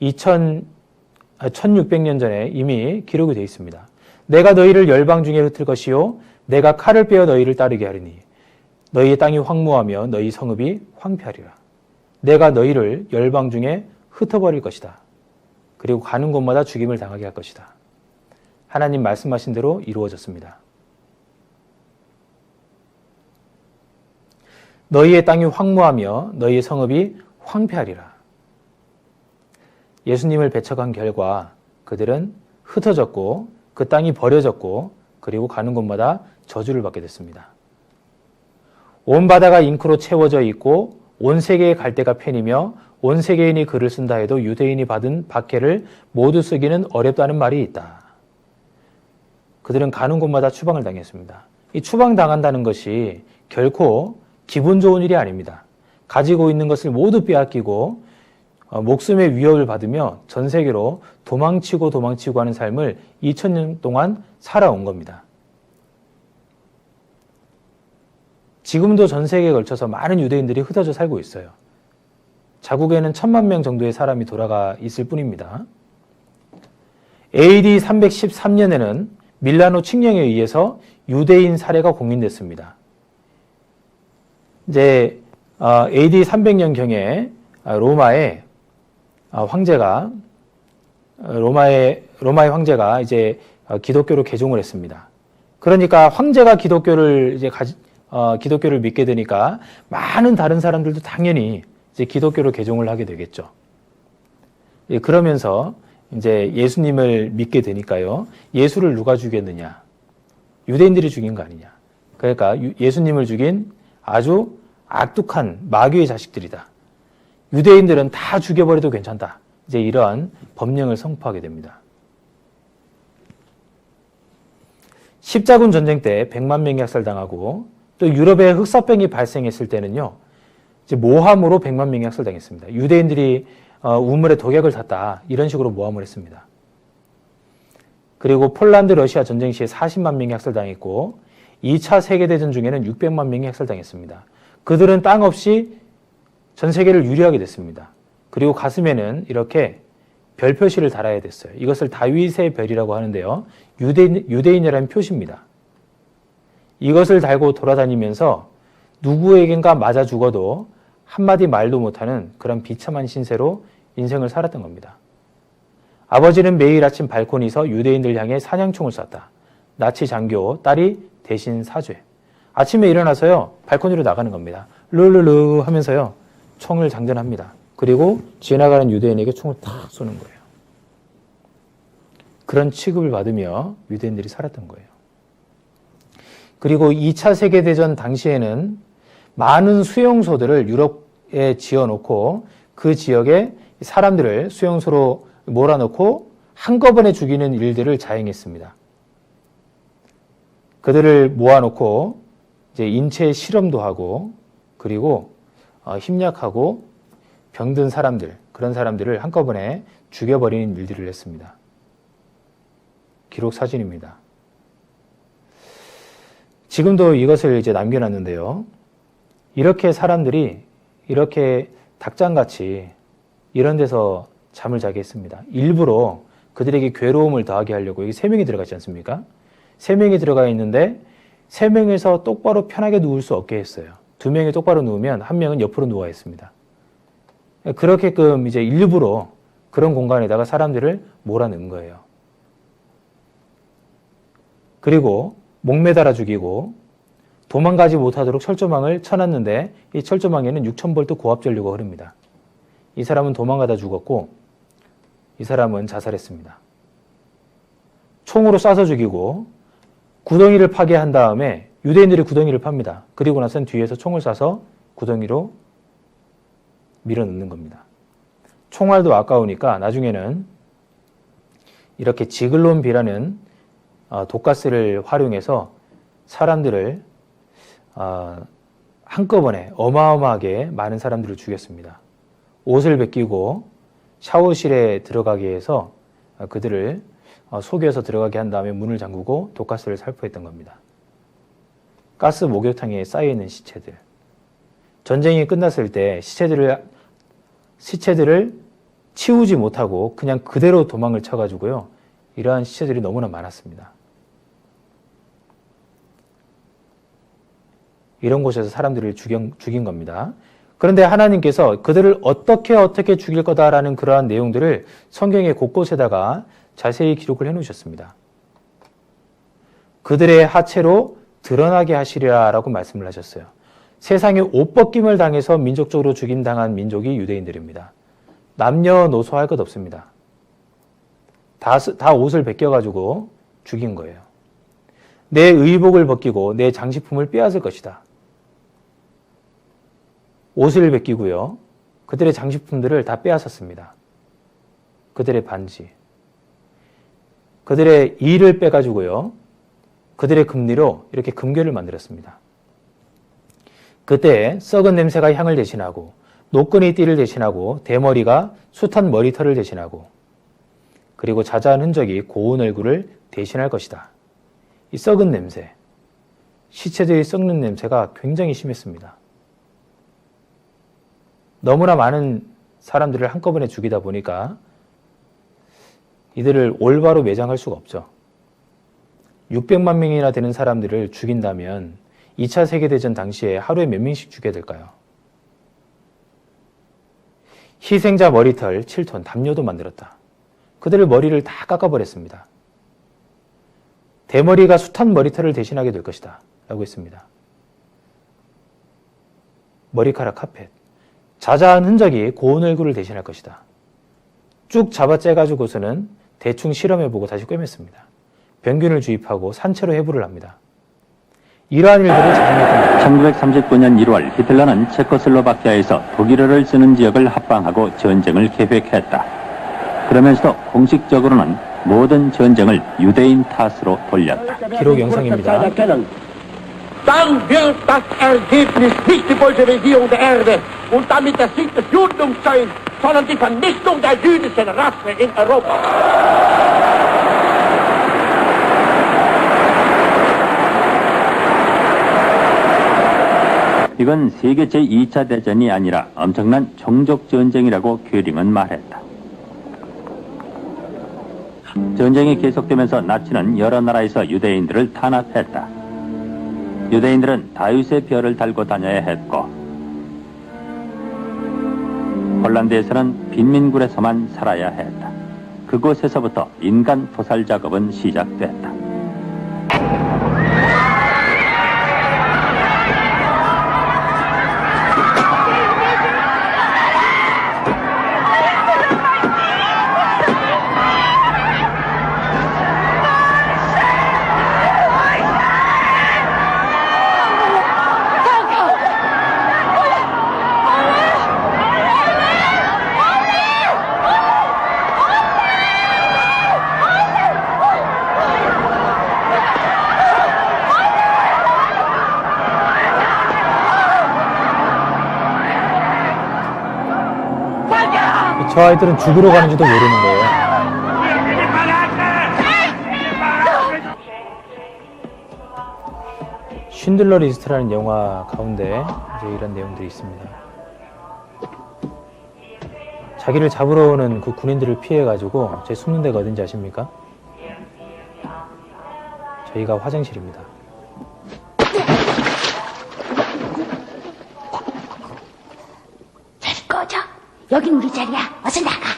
1600년 전에 이미 기록이 되어 있습니다. 내가 너희를 열방 중에 흩을 것이요 내가 칼을 빼어 너희를 따르게 하리니 너희의 땅이 황무하며 너희 성읍이 황폐하리라. 내가 너희를 열방 중에 흩어버릴 것이다. 그리고 가는 곳마다 죽임을 당하게 할 것이다. 하나님 말씀하신 대로 이루어졌습니다. 너희의 땅이 황무하며 너희의 성읍이 황폐하리라. 예수님을 배척한 결과 그들은 흩어졌고 그 땅이 버려졌고 그리고 가는 곳마다 저주를 받게 됐습니다. 온 바다가 잉크로 채워져 있고 온 세계의 갈대가 팬이며 온 세계인이 글을 쓴다 해도 유대인이 받은 박해를 모두 쓰기는 어렵다는 말이 있다. 그들은 가는 곳마다 추방을 당했습니다. 이 추방당한다는 것이 결코 기분 좋은 일이 아닙니다. 가지고 있는 것을 모두 빼앗기고 목숨의 위협을 받으며 전 세계로 도망치고 하는 삶을 2000년 동안 살아온 겁니다. 지금도 전 세계에 걸쳐서 많은 유대인들이 흩어져 살고 있어요. 자국에는 1000만 명 정도의 사람이 돌아가 있을 뿐입니다. AD 313년에는 밀라노 칙령에 의해서 유대인 살해가 공인됐습니다. 이제 AD 300년경에 로마의 황제가 로마의 황제가 이제 기독교로 개종을 했습니다. 그러니까 황제가 기독교를 기독교를 믿게 되니까 많은 다른 사람들도 당연히 이제 기독교로 개종을 하게 되겠죠. 그러면서 이제 예수님을 믿게 되니까요. 예수를 누가 죽였느냐? 유대인들이 죽인 거 아니냐? 그러니까 예수님을 죽인 아주 악독한 마귀의 자식들이다. 유대인들은 다 죽여버려도 괜찮다. 이제 이러한 법령을 선포하게 됩니다. 십자군 전쟁 때 100만 명이 학살당하고 또 유럽에 흑사병이 발생했을 때는요. 이제 모함으로 100만 명이 학살당했습니다. 유대인들이 우물에 독약을 탔다. 이런 식으로 모함을 했습니다. 그리고 폴란드 러시아 전쟁 시에 40만 명이 학살당했고 2차 세계대전 중에는 600만 명이 학살당했습니다. 그들은 땅 없이 전 세계를 유리하게 됐습니다. 그리고 가슴에는 이렇게 별 표시를 달아야 됐어요. 이것을 다윗의 별이라고 하는데요. 유대인이라는 표시입니다. 이것을 달고 돌아다니면서 누구에겐가 맞아 죽어도 한마디 말도 못하는 그런 비참한 신세로 인생을 살았던 겁니다. 아버지는 매일 아침 발코니에서 유대인들 향해 사냥총을 쐈다. 나치 장교, 딸이 대신 사죄. 아침에 일어나서요, 발코니로 나가는 겁니다. 르르르 하면서요, 총을 장전합니다. 그리고 지나가는 유대인에게 총을 탁 쏘는 거예요. 그런 취급을 받으며 유대인들이 살았던 거예요. 그리고 2차 세계대전 당시에는 많은 수용소들을 유럽에 지어놓고 그 지역에 사람들을 수용소로 몰아넣고 한꺼번에 죽이는 일들을 자행했습니다. 그들을 모아놓고 이제 인체 실험도 하고 그리고 힘약하고 병든 사람들, 그런 사람들을 한꺼번에 죽여버리는 일들을 했습니다. 기록 사진입니다. 지금도 이것을 이제 남겨놨는데요. 이렇게 사람들이 이렇게 닭장같이 이런 데서 잠을 자게 했습니다. 일부러 그들에게 괴로움을 더하게 하려고. 여기 3명이 들어가 있지 않습니까? 3명이 들어가 있는데 3명에서 똑바로 편하게 누울 수 없게 했어요. 2명이 똑바로 누우면 1명은 옆으로 누워 있습니다. 그렇게끔 이제 일부러 그런 공간에다가 사람들을 몰아넣은 거예요. 그리고 목매달아 죽이고 도망가지 못하도록 철조망을 쳐놨는데 이 철조망에는 6000볼트 고압전류가 흐릅니다. 이 사람은 도망가다 죽었고 이 사람은 자살했습니다. 총으로 쏴서 죽이고 구덩이를 파괴한 다음에 유대인들이 구덩이를 팝니다. 그리고 나선 뒤에서 총을 쏴서 구덩이로 밀어넣는 겁니다. 총알도 아까우니까 나중에는 이렇게 지글론비라는 독가스를 활용해서 사람들을 한꺼번에 어마어마하게 많은 사람들을 죽였습니다. 옷을 벗기고 샤워실에 들어가게 해서 그들을 속여서 들어가게 한 다음에 문을 잠그고 독가스를 살포했던 겁니다. 가스 목욕탕에 쌓여있는 시체들. 전쟁이 끝났을 때 시체들을 치우지 못하고 그냥 그대로 도망을 쳐가지고요. 이러한 시체들이 너무나 많았습니다. 이런 곳에서 사람들을 죽인 겁니다. 그런데 하나님께서 그들을 어떻게 죽일 거다라는 그러한 내용들을 성경의 곳곳에다가 자세히 기록을 해놓으셨습니다. 그들의 하체로 드러나게 하시리라라고 말씀을 하셨어요. 세상에 옷벗김을 당해서 민족적으로 죽임당한 민족이 유대인들입니다. 남녀노소 할 것 없습니다. 다 옷을 벗겨가지고 죽인 거예요. 내 의복을 벗기고 내 장식품을 빼앗을 것이다. 옷을 벗기고요. 그들의 장식품들을 다 빼앗았습니다. 그들의 반지. 그들의 이를 빼가지고요. 그들의 금리로 이렇게 금괴를 만들었습니다. 그때 썩은 냄새가 향을 대신하고 노끈이 띠를 대신하고 대머리가 숱한 머리털을 대신하고 그리고 자자한 흔적이 고운 얼굴을 대신할 것이다. 이 썩은 냄새, 시체들이 썩는 냄새가 굉장히 심했습니다. 너무나 많은 사람들을 한꺼번에 죽이다 보니까 이들을 올바로 매장할 수가 없죠. 600만 명이나 되는 사람들을 죽인다면 2차 세계대전 당시에 하루에 몇 명씩 죽여야 될까요? 희생자 머리털 7톤, 담요도 만들었다. 그들의 머리를 다 깎아버렸습니다. 대머리가 숱한 머리털을 대신하게 될 것이다. 라고 했습니다. 머리카락 카펫. 자자한 흔적이 고운 얼굴을 대신할 것이다. 쭉 잡아째가지고서는 대충 실험해보고 다시 꿰맸습니다. 병균을 주입하고 산채로 해부를 합니다. 이러한 일들을 자행했던 겁니다. 1939년 1월 히틀러는 체코슬로바키아에서 독일어를 쓰는 지역을 합방하고 전쟁을 계획했다. 그러면서도 공식적으로는 모든 전쟁을 유대인 탓으로 돌렸다. 기록 영상입니다. Dann wird das Ergebnis nicht die Bolschewisierung der Erde und damit der Sieg des Judentums sein, sondern die Vernichtung der jüdischen Rasse in Europa. 이건 세계 제2차 대전이 아니라 엄청난 종족 전쟁이라고 göring은 말했다. 전쟁이 계속되면서 나치는 여러 나라에서 유대인들을 탄압했다. 유대인들은 다윗의 별을 달고 다녀야 했고 폴란드에서는 빈민굴에서만 살아야 했다. 그곳에서부터 인간 도살 작업은 시작됐다. 저 아이들은 죽으러 가는지도 모르는 거예요. 쉰들러 리스트라는 영화 가운데 이제 이런 내용들이 있습니다. 자기를 잡으러 오는 그 군인들을 피해가지고 제 숨는 데가 어딘지 아십니까? 저희가 화장실입니다. 저리 꺼져. 여긴 우리 자리야. 어서 나가.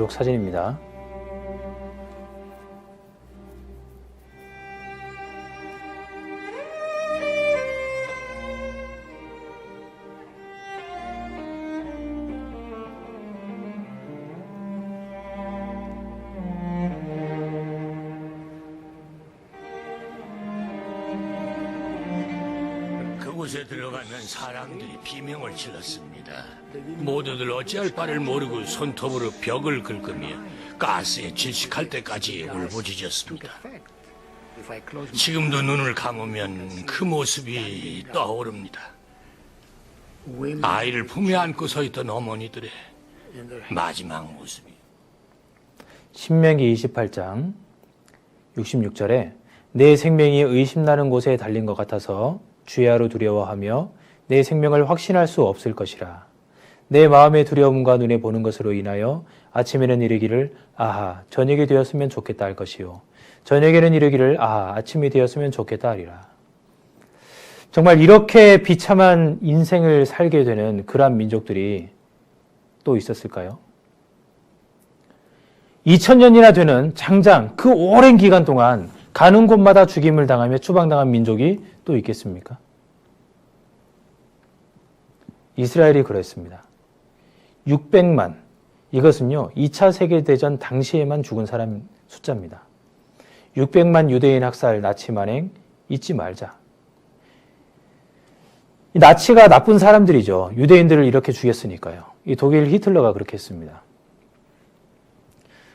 기록 사진입니다. 그곳에 들어가면 사람들이 비명을 질렀습니다. 모두들 어찌할 바를 모르고 손톱으로 벽을 긁으며 가스에 질식할 때까지 울부짖었습니다. 지금도 눈을 감으면 그 모습이 떠오릅니다. 아이를 품에 안고 서 있던 어머니들의 마지막 모습이. 신명기 28장 66절에 내 생명이 의심나는 곳에 달린 것 같아서 주야로 두려워하며 내 생명을 확신할 수 없을 것이라. 내 마음의 두려움과 눈에 보는 것으로 인하여 아침에는 이르기를 아하 저녁이 되었으면 좋겠다 할 것이요 저녁에는 이르기를 아하 아침이 되었으면 좋겠다 하리라. 정말 이렇게 비참한 인생을 살게 되는 그러한 민족들이 또 있었을까요? 2000년이나 되는 장장 그 오랜 기간 동안 가는 곳마다 죽임을 당하며 추방당한 민족이 또 있겠습니까? 이스라엘이 그랬습니다. 600만, 이것은요 2차 세계대전 당시에만 죽은 사람 숫자입니다. 600만 유대인 학살, 나치 만행 잊지 말자. 이 나치가 나쁜 사람들이죠. 유대인들을 이렇게 죽였으니까요. 이 독일 히틀러가 그렇게 했습니다.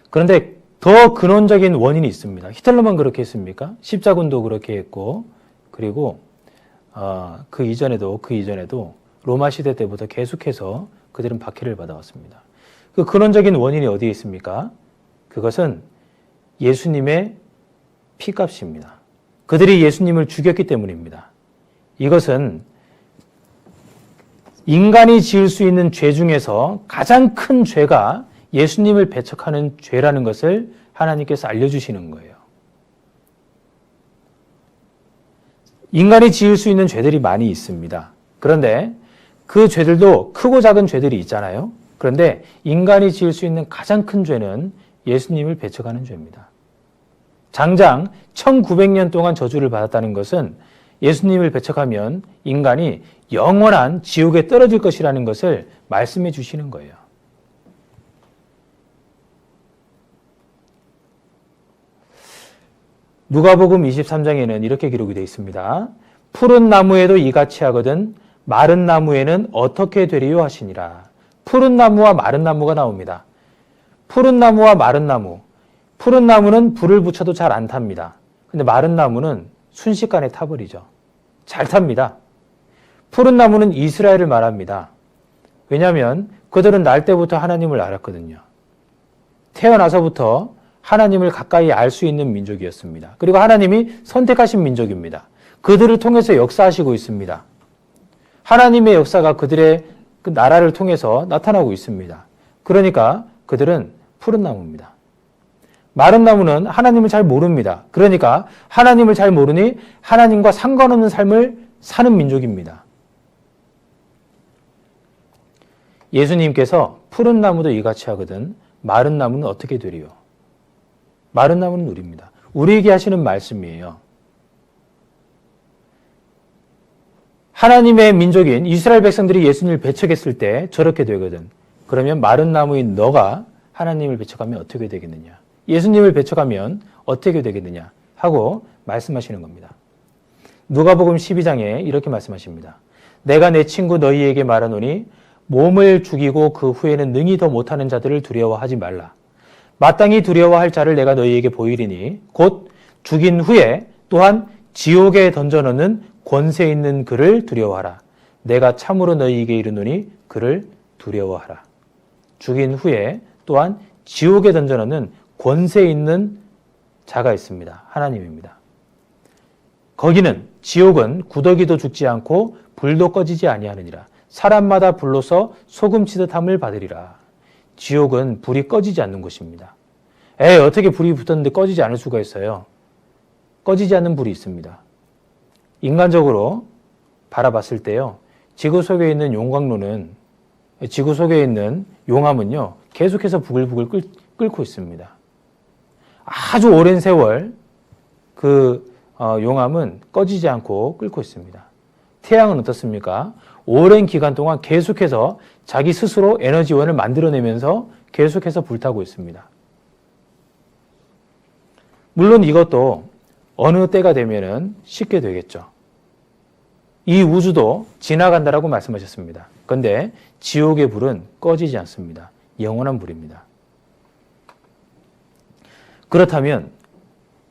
그런데 더 근원적인 원인이 있습니다. 히틀러만 그렇게 했습니까? 십자군도 그렇게 했고, 그리고 그 이전에도 로마 시대 때부터 계속해서 그들은 박해를 받아왔습니다. 그 근원적인 원인이 어디에 있습니까? 그것은 예수님의 피값입니다. 그들이 예수님을 죽였기 때문입니다. 이것은 인간이 지을 수 있는 죄 중에서 가장 큰 죄가 예수님을 배척하는 죄라는 것을 하나님께서 알려주시는 거예요. 인간이 지을 수 있는 죄들이 많이 있습니다. 그런데 그 죄들도 크고 작은 죄들이 있잖아요. 그런데 인간이 지을 수 있는 가장 큰 죄는 예수님을 배척하는 죄입니다. 장장 1900년 동안 저주를 받았다는 것은 예수님을 배척하면 인간이 영원한 지옥에 떨어질 것이라는 것을 말씀해 주시는 거예요. 누가복음 23장에는 이렇게 기록이 되어 있습니다. 푸른 나무에도 이같이 하거든 마른 나무에는 어떻게 되리요 하시니라. 푸른 나무와 마른 나무가 나옵니다. 푸른 나무와 마른 나무. 푸른 나무는 불을 붙여도 잘 안 탑니다. 근데 마른 나무는 순식간에 타버리죠. 잘 탑니다. 푸른 나무는 이스라엘을 말합니다. 왜냐하면 그들은 날 때부터 하나님을 알았거든요. 태어나서부터 하나님을 가까이 알 수 있는 민족이었습니다. 그리고 하나님이 선택하신 민족입니다. 그들을 통해서 역사하시고 있습니다. 하나님의 역사가 그들의 그 나라를 통해서 나타나고 있습니다. 그러니까 그들은 푸른 나무입니다. 마른 나무는 하나님을 잘 모릅니다. 그러니까 하나님을 잘 모르니 하나님과 상관없는 삶을 사는 민족입니다. 예수님께서 푸른 나무도 이같이 하거든 마른 나무는 어떻게 되리요? 마른 나무는 우리입니다. 우리에게 하시는 말씀이에요. 하나님의 민족인 이스라엘 백성들이 예수님을 배척했을 때 저렇게 되거든. 그러면 마른 나무인 너가 하나님을 배척하면 어떻게 되겠느냐? 예수님을 배척하면 어떻게 되겠느냐? 하고 말씀하시는 겁니다. 누가복음 12장에 이렇게 말씀하십니다. 내가 내 친구 너희에게 말하노니 몸을 죽이고 그 후에는 능히 더 못하는 자들을 두려워하지 말라. 마땅히 두려워할 자를 내가 너희에게 보이리니 곧 죽인 후에 또한 지옥에 던져넣는 권세 있는 그를 두려워하라. 내가 참으로 너희에게 이르노니 그를 두려워하라. 죽인 후에 또한 지옥에 던져넣는 권세 있는 자가 있습니다. 하나님입니다. 거기는 지옥은 구더기도 죽지 않고 불도 꺼지지 아니하느니라. 사람마다 불로서 소금치듯함을 받으리라. 지옥은 불이 꺼지지 않는 곳입니다. 어떻게 불이 붙었는데 꺼지지 않을 수가 있어요? 꺼지지 않는 불이 있습니다. 인간적으로 바라봤을 때요, 지구 속에 있는 용광로는, 지구 속에 있는 용암은요, 계속해서 부글부글 끓고 있습니다. 아주 오랜 세월 그 용암은 꺼지지 않고 끓고 있습니다. 태양은 어떻습니까? 오랜 기간 동안 계속해서 자기 스스로 에너지원을 만들어내면서 계속해서 불타고 있습니다. 물론 이것도 어느 때가 되면은 식게 되겠죠. 이 우주도 지나간다라고 말씀하셨습니다. 그런데 지옥의 불은 꺼지지 않습니다. 영원한 불입니다. 그렇다면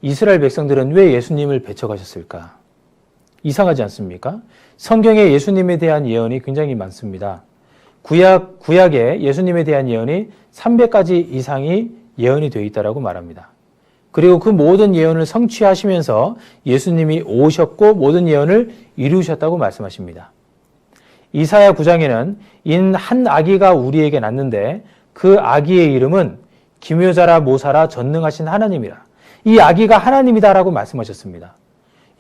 이스라엘 백성들은 왜 예수님을 배척하셨을까? 이상하지 않습니까? 성경에 예수님에 대한 예언이 굉장히 많습니다. 구약에 예수님에 대한 예언이 300가지 이상이 예언이 되어 있다고 말합니다. 그리고 그 모든 예언을 성취하시면서 예수님이 오셨고 모든 예언을 이루셨다고 말씀하십니다. 이사야 9장에는 인 한 아기가 우리에게 낳는데 그 아기의 이름은 기묘자라 모사라 전능하신 하나님이라. 이 아기가 하나님이다라고 말씀하셨습니다.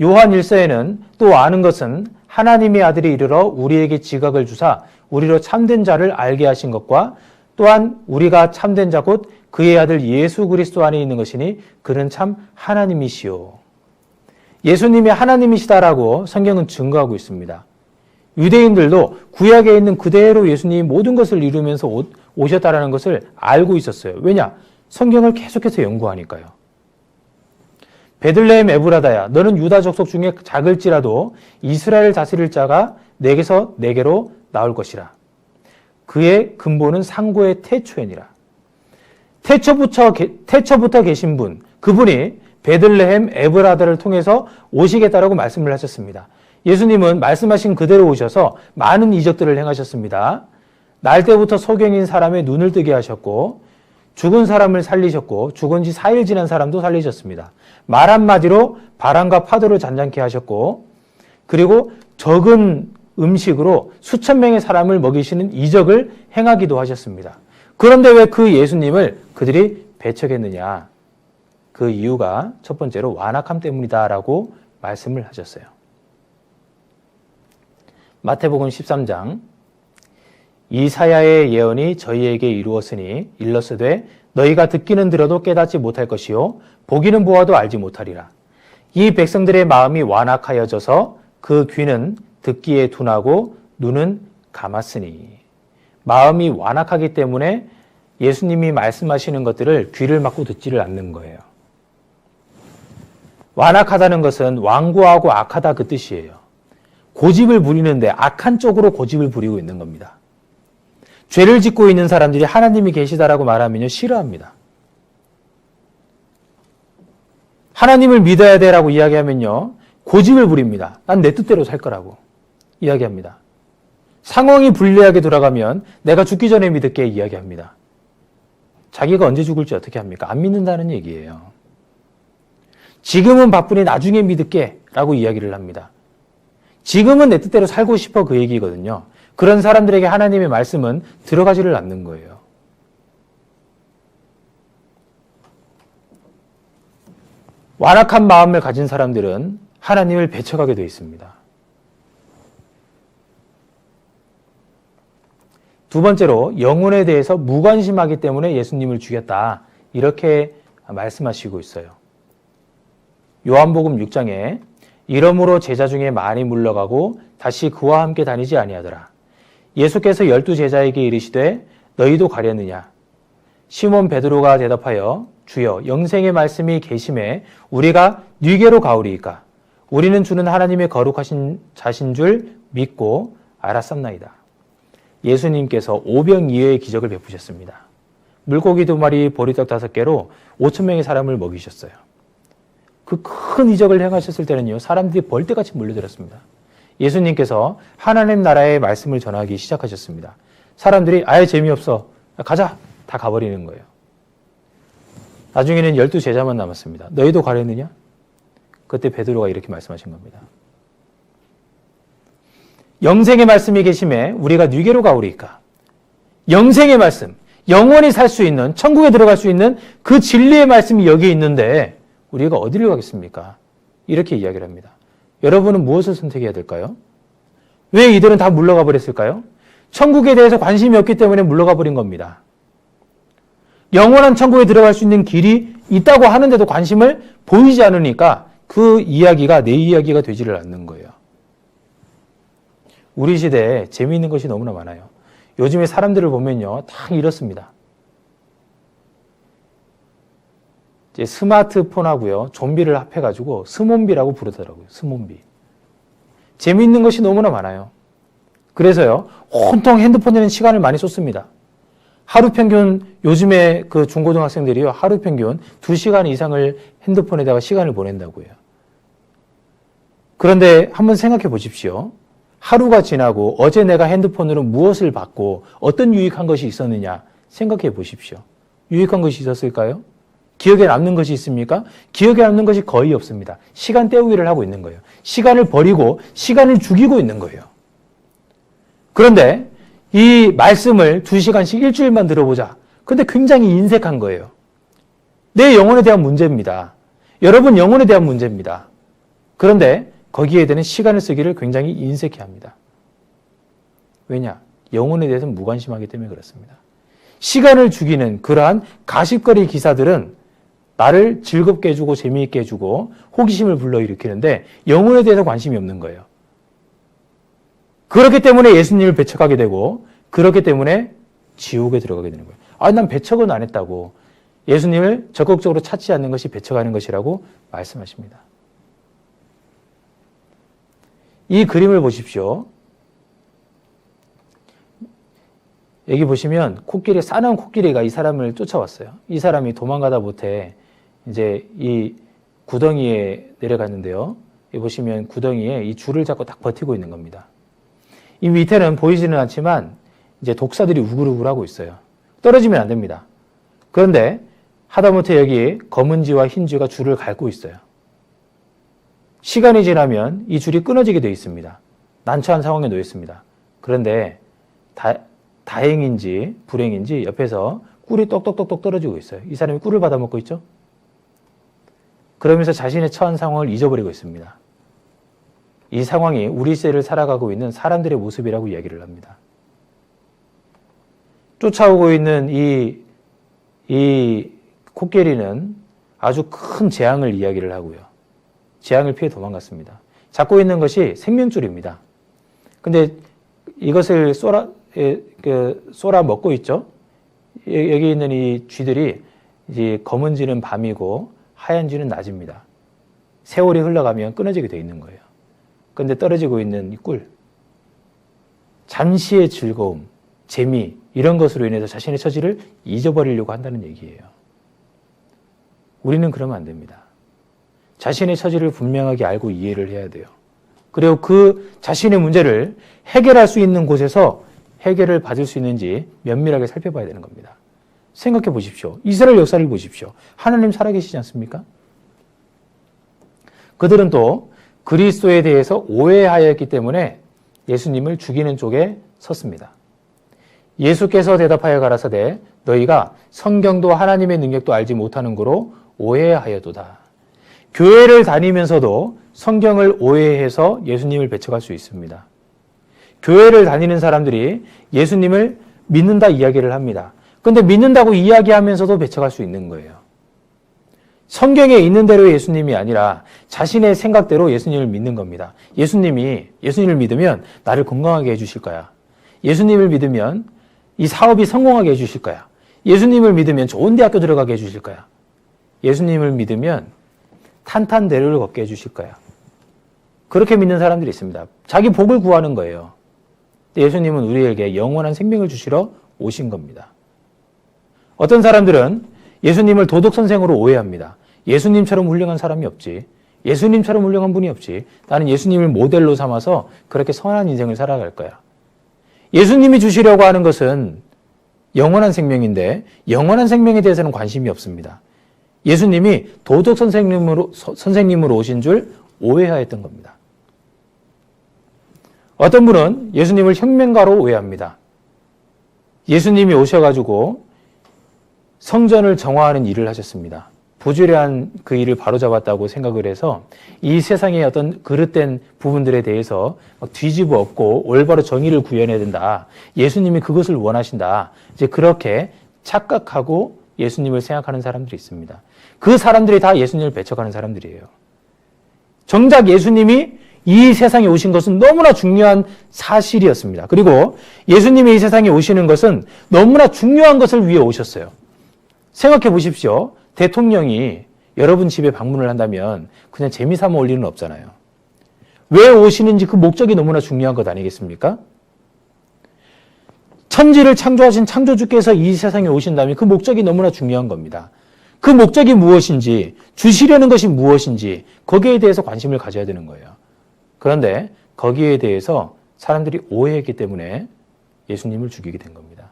요한 1서에는 또 아는 것은 하나님의 아들이 이르러 우리에게 지각을 주사 우리로 참된 자를 알게 하신 것과 또한 우리가 참된 자 곧 그의 아들 예수 그리스도 안에 있는 것이니 그는 참 하나님이시오. 예수님이 하나님이시다라고 성경은 증거하고 있습니다. 유대인들도 구약에 있는 그대로 예수님이 모든 것을 이루면서 오셨다라는 것을 알고 있었어요. 왜냐? 성경을 계속해서 연구하니까요. 베들레헴 에브라다야 너는 유다 족속 중에 작을지라도 이스라엘 다스릴 자가 내게로 나올 것이라. 그의 근본은 상고의 태초에니라. 태초부터 계신 분, 그분이 베들레헴 에브라다를 통해서 오시겠다라고 말씀을 하셨습니다. 예수님은 말씀하신 그대로 오셔서 많은 이적들을 행하셨습니다. 날 때부터 소경인 사람의 눈을 뜨게 하셨고 죽은 사람을 살리셨고 죽은 지 4일 지난 사람도 살리셨습니다. 말 한마디로 바람과 파도를 잔잔케 하셨고 그리고 적은 음식으로 수천 명의 사람을 먹이시는 이적을 행하기도 하셨습니다. 그런데 왜 그 예수님을 그들이 배척했느냐? 그 이유가 첫 번째로 완악함 때문이다라고 말씀을 하셨어요. 마태복음 13장 이사야의 예언이 저희에게 이루었으니 일렀으되 너희가 듣기는 들어도 깨닫지 못할 것이요 보기는 보아도 알지 못하리라. 이 백성들의 마음이 완악하여져서 그 귀는 듣기에 둔하고 눈은 감았으니. 마음이 완악하기 때문에 예수님이 말씀하시는 것들을 귀를 막고 듣지를 않는 거예요. 완악하다는 것은 완고하고 악하다 그 뜻이에요. 고집을 부리는데 악한 쪽으로 고집을 부리고 있는 겁니다. 죄를 짓고 있는 사람들이 하나님이 계시다라고 말하면요 싫어합니다. 하나님을 믿어야 돼라고 이야기하면요 고집을 부립니다. 난 내 뜻대로 살 거라고 이야기합니다. 상황이 불리하게 돌아가면 내가 죽기 전에 믿을게 이야기합니다. 자기가 언제 죽을지 어떻게 합니까? 안 믿는다는 얘기예요. 지금은 바쁘니 나중에 믿을게 라고 이야기를 합니다. 지금은 내 뜻대로 살고 싶어 그 얘기거든요. 그런 사람들에게 하나님의 말씀은 들어가지를 않는 거예요. 완악한 마음을 가진 사람들은 하나님을 배척하게 되어 있습니다. 두 번째로 영혼에 대해서 무관심하기 때문에 예수님을 죽였다. 이렇게 말씀하시고 있어요. 요한복음 6장에 이러므로 제자 중에 많이 물러가고 다시 그와 함께 다니지 아니하더라. 예수께서 12 제자에게 이르시되 너희도 가려느냐? 시몬 베드로가 대답하여 주여 영생의 말씀이 계심에 우리가 네게로 가오리이까? 우리는 주는 하나님의 거룩하신 자신 줄 믿고 알았었나이다. 예수님께서 오병 이어의 기적을 베푸셨습니다. 물고기 2마리, 보리떡 5개로 5,000명의 사람을 먹이셨어요. 그 큰 이적을 행하셨을 때는요, 사람들이 벌떼같이 몰려들었습니다. 예수님께서 하나님 나라의 말씀을 전하기 시작하셨습니다. 사람들이 아예 재미없어, 가자! 다 가버리는 거예요. 나중에는 12 제자만 남았습니다. 너희도 가려느냐? 그때 베드로가 이렇게 말씀하신 겁니다. 영생의 말씀이 계심에 우리가 네게로 가오리이까? 영생의 말씀, 영원히 살 수 있는, 천국에 들어갈 수 있는 그 진리의 말씀이 여기에 있는데 우리가 어디를 가겠습니까? 이렇게 이야기를 합니다. 여러분은 무엇을 선택해야 될까요? 왜 이들은 다 물러가 버렸을까요? 천국에 대해서 관심이 없기 때문에 물러가 버린 겁니다. 영원한 천국에 들어갈 수 있는 길이 있다고 하는데도 관심을 보이지 않으니까 그 이야기가 내 이야기가 되지를 않는 거예요. 우리 시대에 재미있는 것이 너무나 많아요. 요즘에 사람들을 보면요, 다 이렇습니다. 이제 스마트폰하고요, 좀비를 합해가지고 스몬비라고 부르더라고요. 스몬비. 재미있는 것이 너무나 많아요. 그래서요, 온통 핸드폰에는 시간을 많이 쏟습니다. 하루 평균, 요즘에 그 중고등학생들이요, 하루 평균 2시간 이상을 핸드폰에다가 시간을 보낸다고요. 그런데 한번 생각해 보십시오. 하루가 지나고 어제 내가 핸드폰으로 무엇을 받고 어떤 유익한 것이 있었느냐 생각해 보십시오. 유익한 것이 있었을까요? 기억에 남는 것이 있습니까? 기억에 남는 것이 거의 없습니다. 시간 때우기를 하고 있는 거예요. 시간을 버리고 시간을 죽이고 있는 거예요. 그런데 이 말씀을 2시간씩 일주일만 들어보자. 근데 굉장히 인색한 거예요. 내 영혼에 대한 문제입니다. 여러분 영혼에 대한 문제입니다. 그런데 거기에 대한 시간을 쓰기를 굉장히 인색해 합니다. 왜냐? 영혼에 대해서는 무관심하기 때문에 그렇습니다. 시간을 죽이는 그러한 가십거리 기사들은 나를 즐겁게 해주고 재미있게 해주고 호기심을 불러일으키는데 영혼에 대해서 관심이 없는 거예요. 그렇기 때문에 예수님을 배척하게 되고 그렇기 때문에 지옥에 들어가게 되는 거예요. 난 배척은 안 했다고. 예수님을 적극적으로 찾지 않는 것이 배척하는 것이라고 말씀하십니다. 이 그림을 보십시오. 여기 보시면 코끼리, 싸나운 코끼리가 이 사람을 쫓아왔어요. 이 사람이 도망가다 못해 이제 이 구덩이에 내려갔는데요. 여기 보시면 구덩이에 이 줄을 잡고 딱 버티고 있는 겁니다. 이 밑에는 보이지는 않지만 이제 독사들이 우글우글하고 있어요. 떨어지면 안 됩니다. 그런데 하다못해 여기 검은 쥐와 흰 쥐가 줄을 밟고 있어요. 시간이 지나면 이 줄이 끊어지게 되어 있습니다. 난처한 상황에 놓여 있습니다. 그런데 다행인지 불행인지 옆에서 꿀이 똑똑똑똑 떨어지고 있어요. 이 사람이 꿀을 받아먹고 있죠? 그러면서 자신의 처한 상황을 잊어버리고 있습니다. 이 상황이 우리 시대를 살아가고 있는 사람들의 모습이라고 이야기를 합니다. 쫓아오고 있는 이 코끼리는 아주 큰 재앙을 이야기를 하고요. 재앙을 피해 도망갔습니다. 잡고 있는 것이 생명줄입니다. 근데 이것을 쏘라 먹고 있죠? 여기 있는 이 쥐들이 이제 검은 쥐는 밤이고 하얀 쥐는 낮입니다. 세월이 흘러가면 끊어지게 되어 있는 거예요. 그런데 떨어지고 있는 이 꿀, 잠시의 즐거움, 재미 이런 것으로 인해서 자신의 처지를 잊어버리려고 한다는 얘기예요. 우리는 그러면 안 됩니다. 자신의 처지를 분명하게 알고 이해를 해야 돼요. 그리고 그 자신의 문제를 해결할 수 있는 곳에서 해결을 받을 수 있는지 면밀하게 살펴봐야 되는 겁니다. 생각해 보십시오. 이스라엘 역사를 보십시오. 하나님 살아계시지 않습니까? 그들은 또 그리스도에 대해서 오해하였기 때문에 예수님을 죽이는 쪽에 섰습니다. 예수께서 대답하여 가라사대 너희가 성경도 하나님의 능력도 알지 못하는 거로 오해하여도다. 교회를 다니면서도 성경을 오해해서 예수님을 배척할 수 있습니다. 교회를 다니는 사람들이 예수님을 믿는다 이야기를 합니다. 그런데 믿는다고 이야기하면서도 배척할 수 있는 거예요. 성경에 있는 대로 예수님이 아니라 자신의 생각대로 예수님을 믿는 겁니다. 예수님을 믿으면 나를 건강하게 해주실 거야. 예수님을 믿으면 이 사업이 성공하게 해주실 거야. 예수님을 믿으면 좋은 대학교 들어가게 해주실 거야. 예수님을 믿으면 탄탄대로를 걷게 해주실 거야. 그렇게 믿는 사람들이 있습니다. 자기 복을 구하는 거예요. 예수님은 우리에게 영원한 생명을 주시러 오신 겁니다. 어떤 사람들은 예수님을 도덕선생으로 오해합니다. 예수님처럼 훌륭한 사람이 없지. 예수님처럼 훌륭한 분이 없지. 나는 예수님을 모델로 삼아서 그렇게 선한 인생을 살아갈 거야. 예수님이 주시려고 하는 것은 영원한 생명인데 영원한 생명에 대해서는 관심이 없습니다. 예수님이 도덕선생님으로 오신 줄 오해하였던 겁니다. 어떤 분은 예수님을 혁명가로 오해합니다. 예수님이 오셔가지고 성전을 정화하는 일을 하셨습니다. 부주의한 그 일을 바로잡았다고 생각을 해서 이 세상의 어떤 그릇된 부분들에 대해서 막 뒤집어 엎고 올바로 정의를 구현해야 된다. 예수님이 그것을 원하신다. 이제 그렇게 착각하고 예수님을 생각하는 사람들이 있습니다. 그 사람들이 다 예수님을 배척하는 사람들이에요. 정작 예수님이 이 세상에 오신 것은 너무나 중요한 사실이었습니다. 그리고 예수님이 이 세상에 오시는 것은 너무나 중요한 것을 위해 오셨어요. 생각해 보십시오. 대통령이 여러분 집에 방문을 한다면 그냥 재미삼아 올 일은 없잖아요. 왜 오시는지 그 목적이 너무나 중요한 것 아니겠습니까? 천지를 창조하신 창조주께서 이 세상에 오신다면 그 목적이 너무나 중요한 겁니다. 그 목적이 무엇인지, 주시려는 것이 무엇인지 거기에 대해서 관심을 가져야 되는 거예요. 그런데 거기에 대해서 사람들이 오해했기 때문에 예수님을 죽이게 된 겁니다.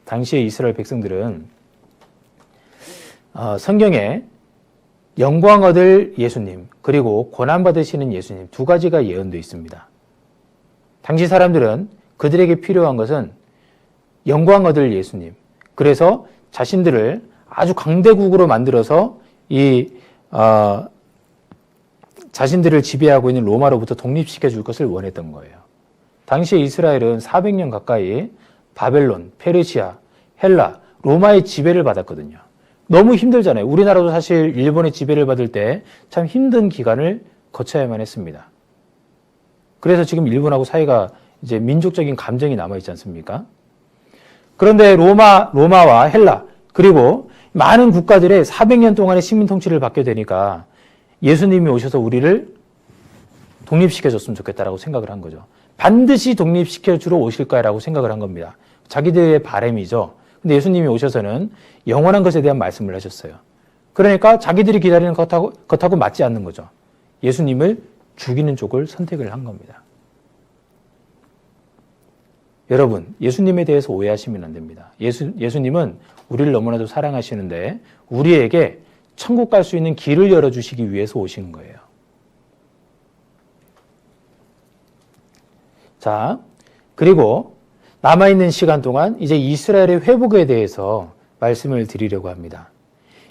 당시의 이스라엘 백성들은 성경에 영광 얻을 예수님 그리고 고난 받으시는 예수님 두 가지가 예언되어 있습니다. 당시 사람들은 그들에게 필요한 것은 영광 얻을 예수님, 그래서 자신들을 아주 강대국으로 만들어서 자신들을 지배하고 있는 로마로부터 독립시켜 줄 것을 원했던 거예요. 당시 이스라엘은 400년 가까이 바벨론, 페르시아, 헬라, 로마의 지배를 받았거든요. 너무 힘들잖아요. 우리나라도 사실 일본의 지배를 받을 때 참 힘든 기간을 거쳐야만 했습니다. 그래서 지금 일본하고 사이가 이제 민족적인 감정이 남아있지 않습니까? 그런데 로마와 헬라, 그리고 많은 국가들의 400년 동안의 식민 통치를 받게 되니까 예수님이 오셔서 우리를 독립시켜줬으면 좋겠다라고 생각을 한 거죠. 반드시 독립시켜주러 오실 거야라고 생각을 한 겁니다. 자기들의 바람이죠. 근데 예수님이 오셔서는 영원한 것에 대한 말씀을 하셨어요. 그러니까 자기들이 기다리는 것하고 맞지 않는 거죠. 예수님을 죽이는 쪽을 선택을 한 겁니다. 여러분, 예수님에 대해서 오해하시면 안 됩니다. 예수님은 우리를 너무나도 사랑하시는데 우리에게 천국 갈 수 있는 길을 열어주시기 위해서 오시는 거예요. 자, 그리고 남아있는 시간 동안 이제 이스라엘의 회복에 대해서 말씀을 드리려고 합니다.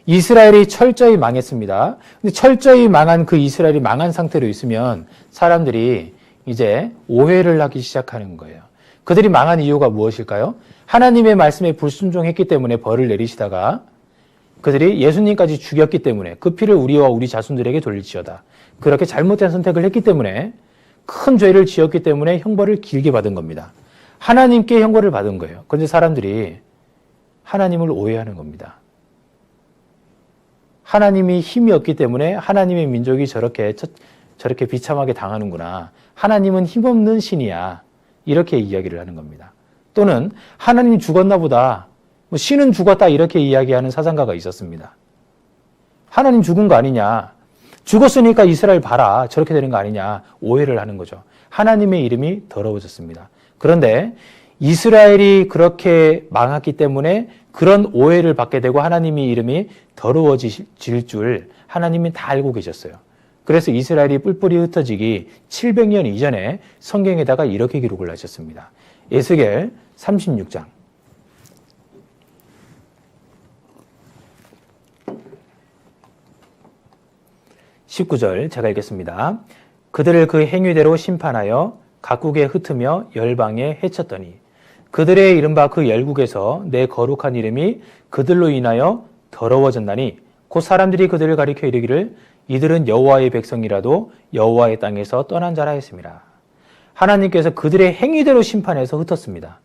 이스라엘이 철저히 망했습니다. 근데 철저히 망한 그 이스라엘이 망한 상태로 있으면 사람들이 이제 오해를 하기 시작하는 거예요. 그들이 망한 이유가 무엇일까요? 하나님의 말씀에 불순종했기 때문에 벌을 내리시다가 그들이 예수님까지 죽였기 때문에 그 피를 우리와 우리 자손들에게 돌릴지어다. 그렇게 잘못된 선택을 했기 때문에 큰 죄를 지었기 때문에 형벌을 길게 받은 겁니다. 하나님께 형벌을 받은 거예요. 그런데 사람들이 하나님을 오해하는 겁니다. 하나님이 힘이 없기 때문에 하나님의 민족이 저렇게 비참하게 당하는구나. 하나님은 힘없는 신이야. 이렇게 이야기를 하는 겁니다. 또는 하나님이 죽었나 보다. 신은 죽었다 이렇게 이야기하는 사상가가 있었습니다. 하나님 죽은 거 아니냐. 죽었으니까 이스라엘 봐라. 저렇게 되는 거 아니냐. 오해를 하는 거죠. 하나님의 이름이 더러워졌습니다. 그런데 이스라엘이 그렇게 망했기 때문에 그런 오해를 받게 되고 하나님의 이름이 더러워질 줄 하나님이 다 알고 계셨어요. 그래서 이스라엘이 뿔뿔이 흩어지기 700년 이전에 성경에다가 이렇게 기록을 하셨습니다. 에스겔 36장. 19절 제가 읽겠습니다. 그들을 그 행위대로 심판하여 각국에 흩으며 열방에 해쳤더니 그들의 이른바 그 열국에서 내 거룩한 이름이 그들로 인하여 더러워졌나니 곧 사람들이 그들을 가리켜 이르기를 이들은 여호와의 백성이라도 여호와의 땅에서 떠난 자라 했습니다. 하나님께서 그들의 행위대로 심판해서 흩었습니다.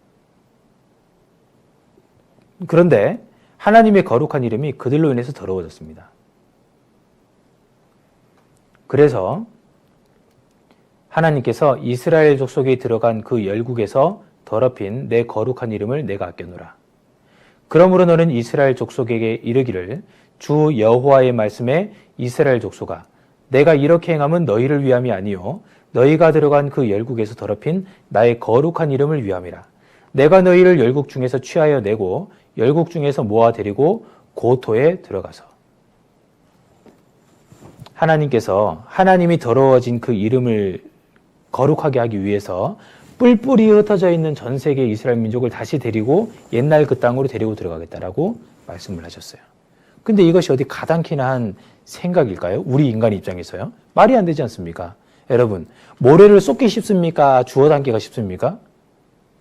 그런데 하나님의 거룩한 이름이 그들로 인해서 더러워졌습니다. 그래서 하나님께서 이스라엘 족속에 들어간 그 열국에서 더럽힌 내 거룩한 이름을 내가 아껴노라. 그러므로 너는 이스라엘 족속에게 이르기를 주 여호와의 말씀에 이스라엘 족속아 내가 이렇게 행함은 너희를 위함이 아니요 너희가 들어간 그 열국에서 더럽힌 나의 거룩한 이름을 위함이라. 내가 너희를 열국 중에서 취하여 내고 열국 중에서 모아 데리고 고토에 들어가서. 하나님께서 하나님이 더러워진 그 이름을 거룩하게 하기 위해서 뿔뿔이 흩어져 있는 전 세계 이스라엘 민족을 다시 데리고 옛날 그 땅으로 데리고 들어가겠다라고 말씀을 하셨어요. 근데 이것이 어디 가당키나 한 생각일까요? 우리 인간 입장에서요? 말이 안 되지 않습니까? 여러분, 모래를 쏟기 쉽습니까? 주워 담기가 쉽습니까?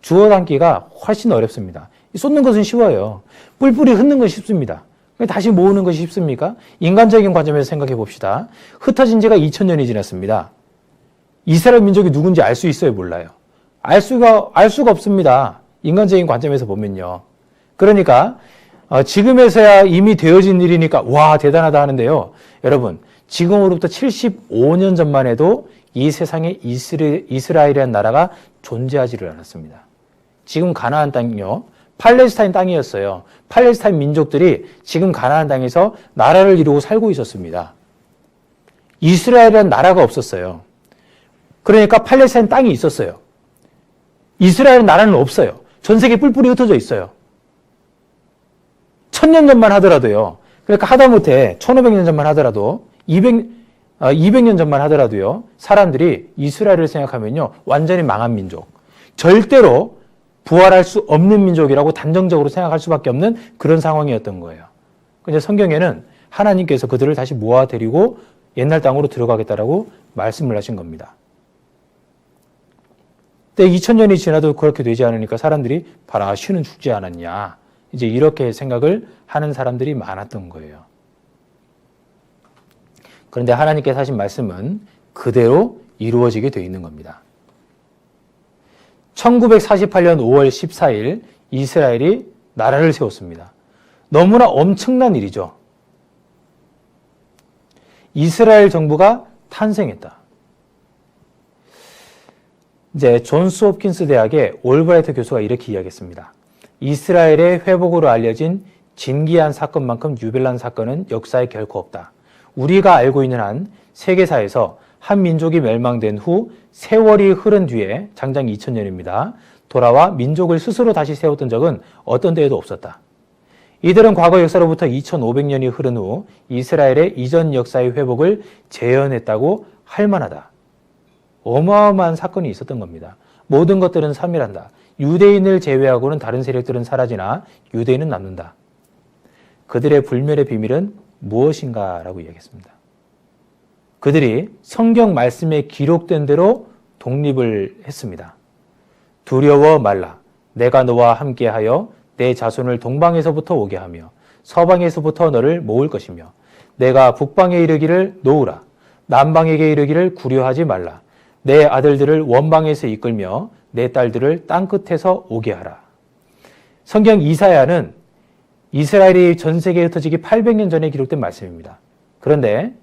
주워 담기가 훨씬 어렵습니다. 쏟는 것은 쉬워요. 뿔뿔이 흩는 것이 쉽습니다. 다시 모으는 것이 쉽습니까? 인간적인 관점에서 생각해 봅시다. 흩어진 지가 2000년이 지났습니다. 이스라엘 민족이 누군지 알 수 있어요? 몰라요? 알 수가 없습니다. 인간적인 관점에서 보면요. 그러니까 지금에서야 이미 되어진 일이니까 와 대단하다 하는데요. 여러분 지금으로부터 75년 전만 해도 이 세상에 이스라엘이라는 나라가 존재하지를 않았습니다. 지금 가나안 땅이요. 팔레스타인 땅이었어요. 팔레스타인 민족들이 지금 가나안 땅에서 나라를 이루고 살고 있었습니다. 이스라엘이라는 나라가 없었어요. 그러니까 팔레스타인 땅이 있었어요. 이스라엘 나라는 없어요. 전 세계 뿔뿔이 흩어져 있어요. 1000년 전만 하더라도요. 그러니까 하다못해 1500년 전만 하더라도 200년 전만 하더라도요. 사람들이 이스라엘을 생각하면요. 완전히 망한 민족. 절대로 부활할 수 없는 민족이라고 단정적으로 생각할 수밖에 없는 그런 상황이었던 거예요. 근데 성경에는 하나님께서 그들을 다시 모아 데리고 옛날 땅으로 들어가겠다라고 말씀을 하신 겁니다. 근데 2000년이 지나도 그렇게 되지 않으니까 사람들이 봐라 쉬는 죽지 않았냐. 이제 이렇게 생각을 하는 사람들이 많았던 거예요. 그런데 하나님께서 하신 말씀은 그대로 이루어지게 되어 있는 겁니다. 1948년 5월 14일 이스라엘이 나라를 세웠습니다. 너무나 엄청난 일이죠. 이스라엘 정부가 탄생했다. 이제 존스 홉킨스 대학의 올브라이트 교수가 이렇게 이야기했습니다. 이스라엘의 회복으로 알려진 진기한 사건만큼 유별난 사건은 역사에 결코 없다. 우리가 알고 있는 한 세계사에서 한 민족이 멸망된 후 세월이 흐른 뒤에 장장 2000년입니다. 돌아와 민족을 스스로 다시 세웠던 적은 어떤 때에도 없었다. 이들은 과거 역사로부터 2500년이 흐른 후 이스라엘의 이전 역사의 회복을 재현했다고 할 만하다. 어마어마한 사건이 있었던 겁니다. 모든 것들은 사밀한다. 유대인을 제외하고는 다른 세력들은 사라지나 유대인은 남는다. 그들의 불멸의 비밀은 무엇인가 라고 이야기했습니다. 그들이 성경 말씀에 기록된 대로 독립을 했습니다. 두려워 말라. 내가 너와 함께하여 내 자손을 동방에서부터 오게 하며 서방에서부터 너를 모을 것이며 내가 북방에 이르기를 놓으라. 남방에게 이르기를 구려하지 말라. 내 아들들을 원방에서 이끌며 내 딸들을 땅끝에서 오게 하라. 성경 이사야는 이스라엘이 전 세계에 흩어지기 800년 전에 기록된 말씀입니다. 그런데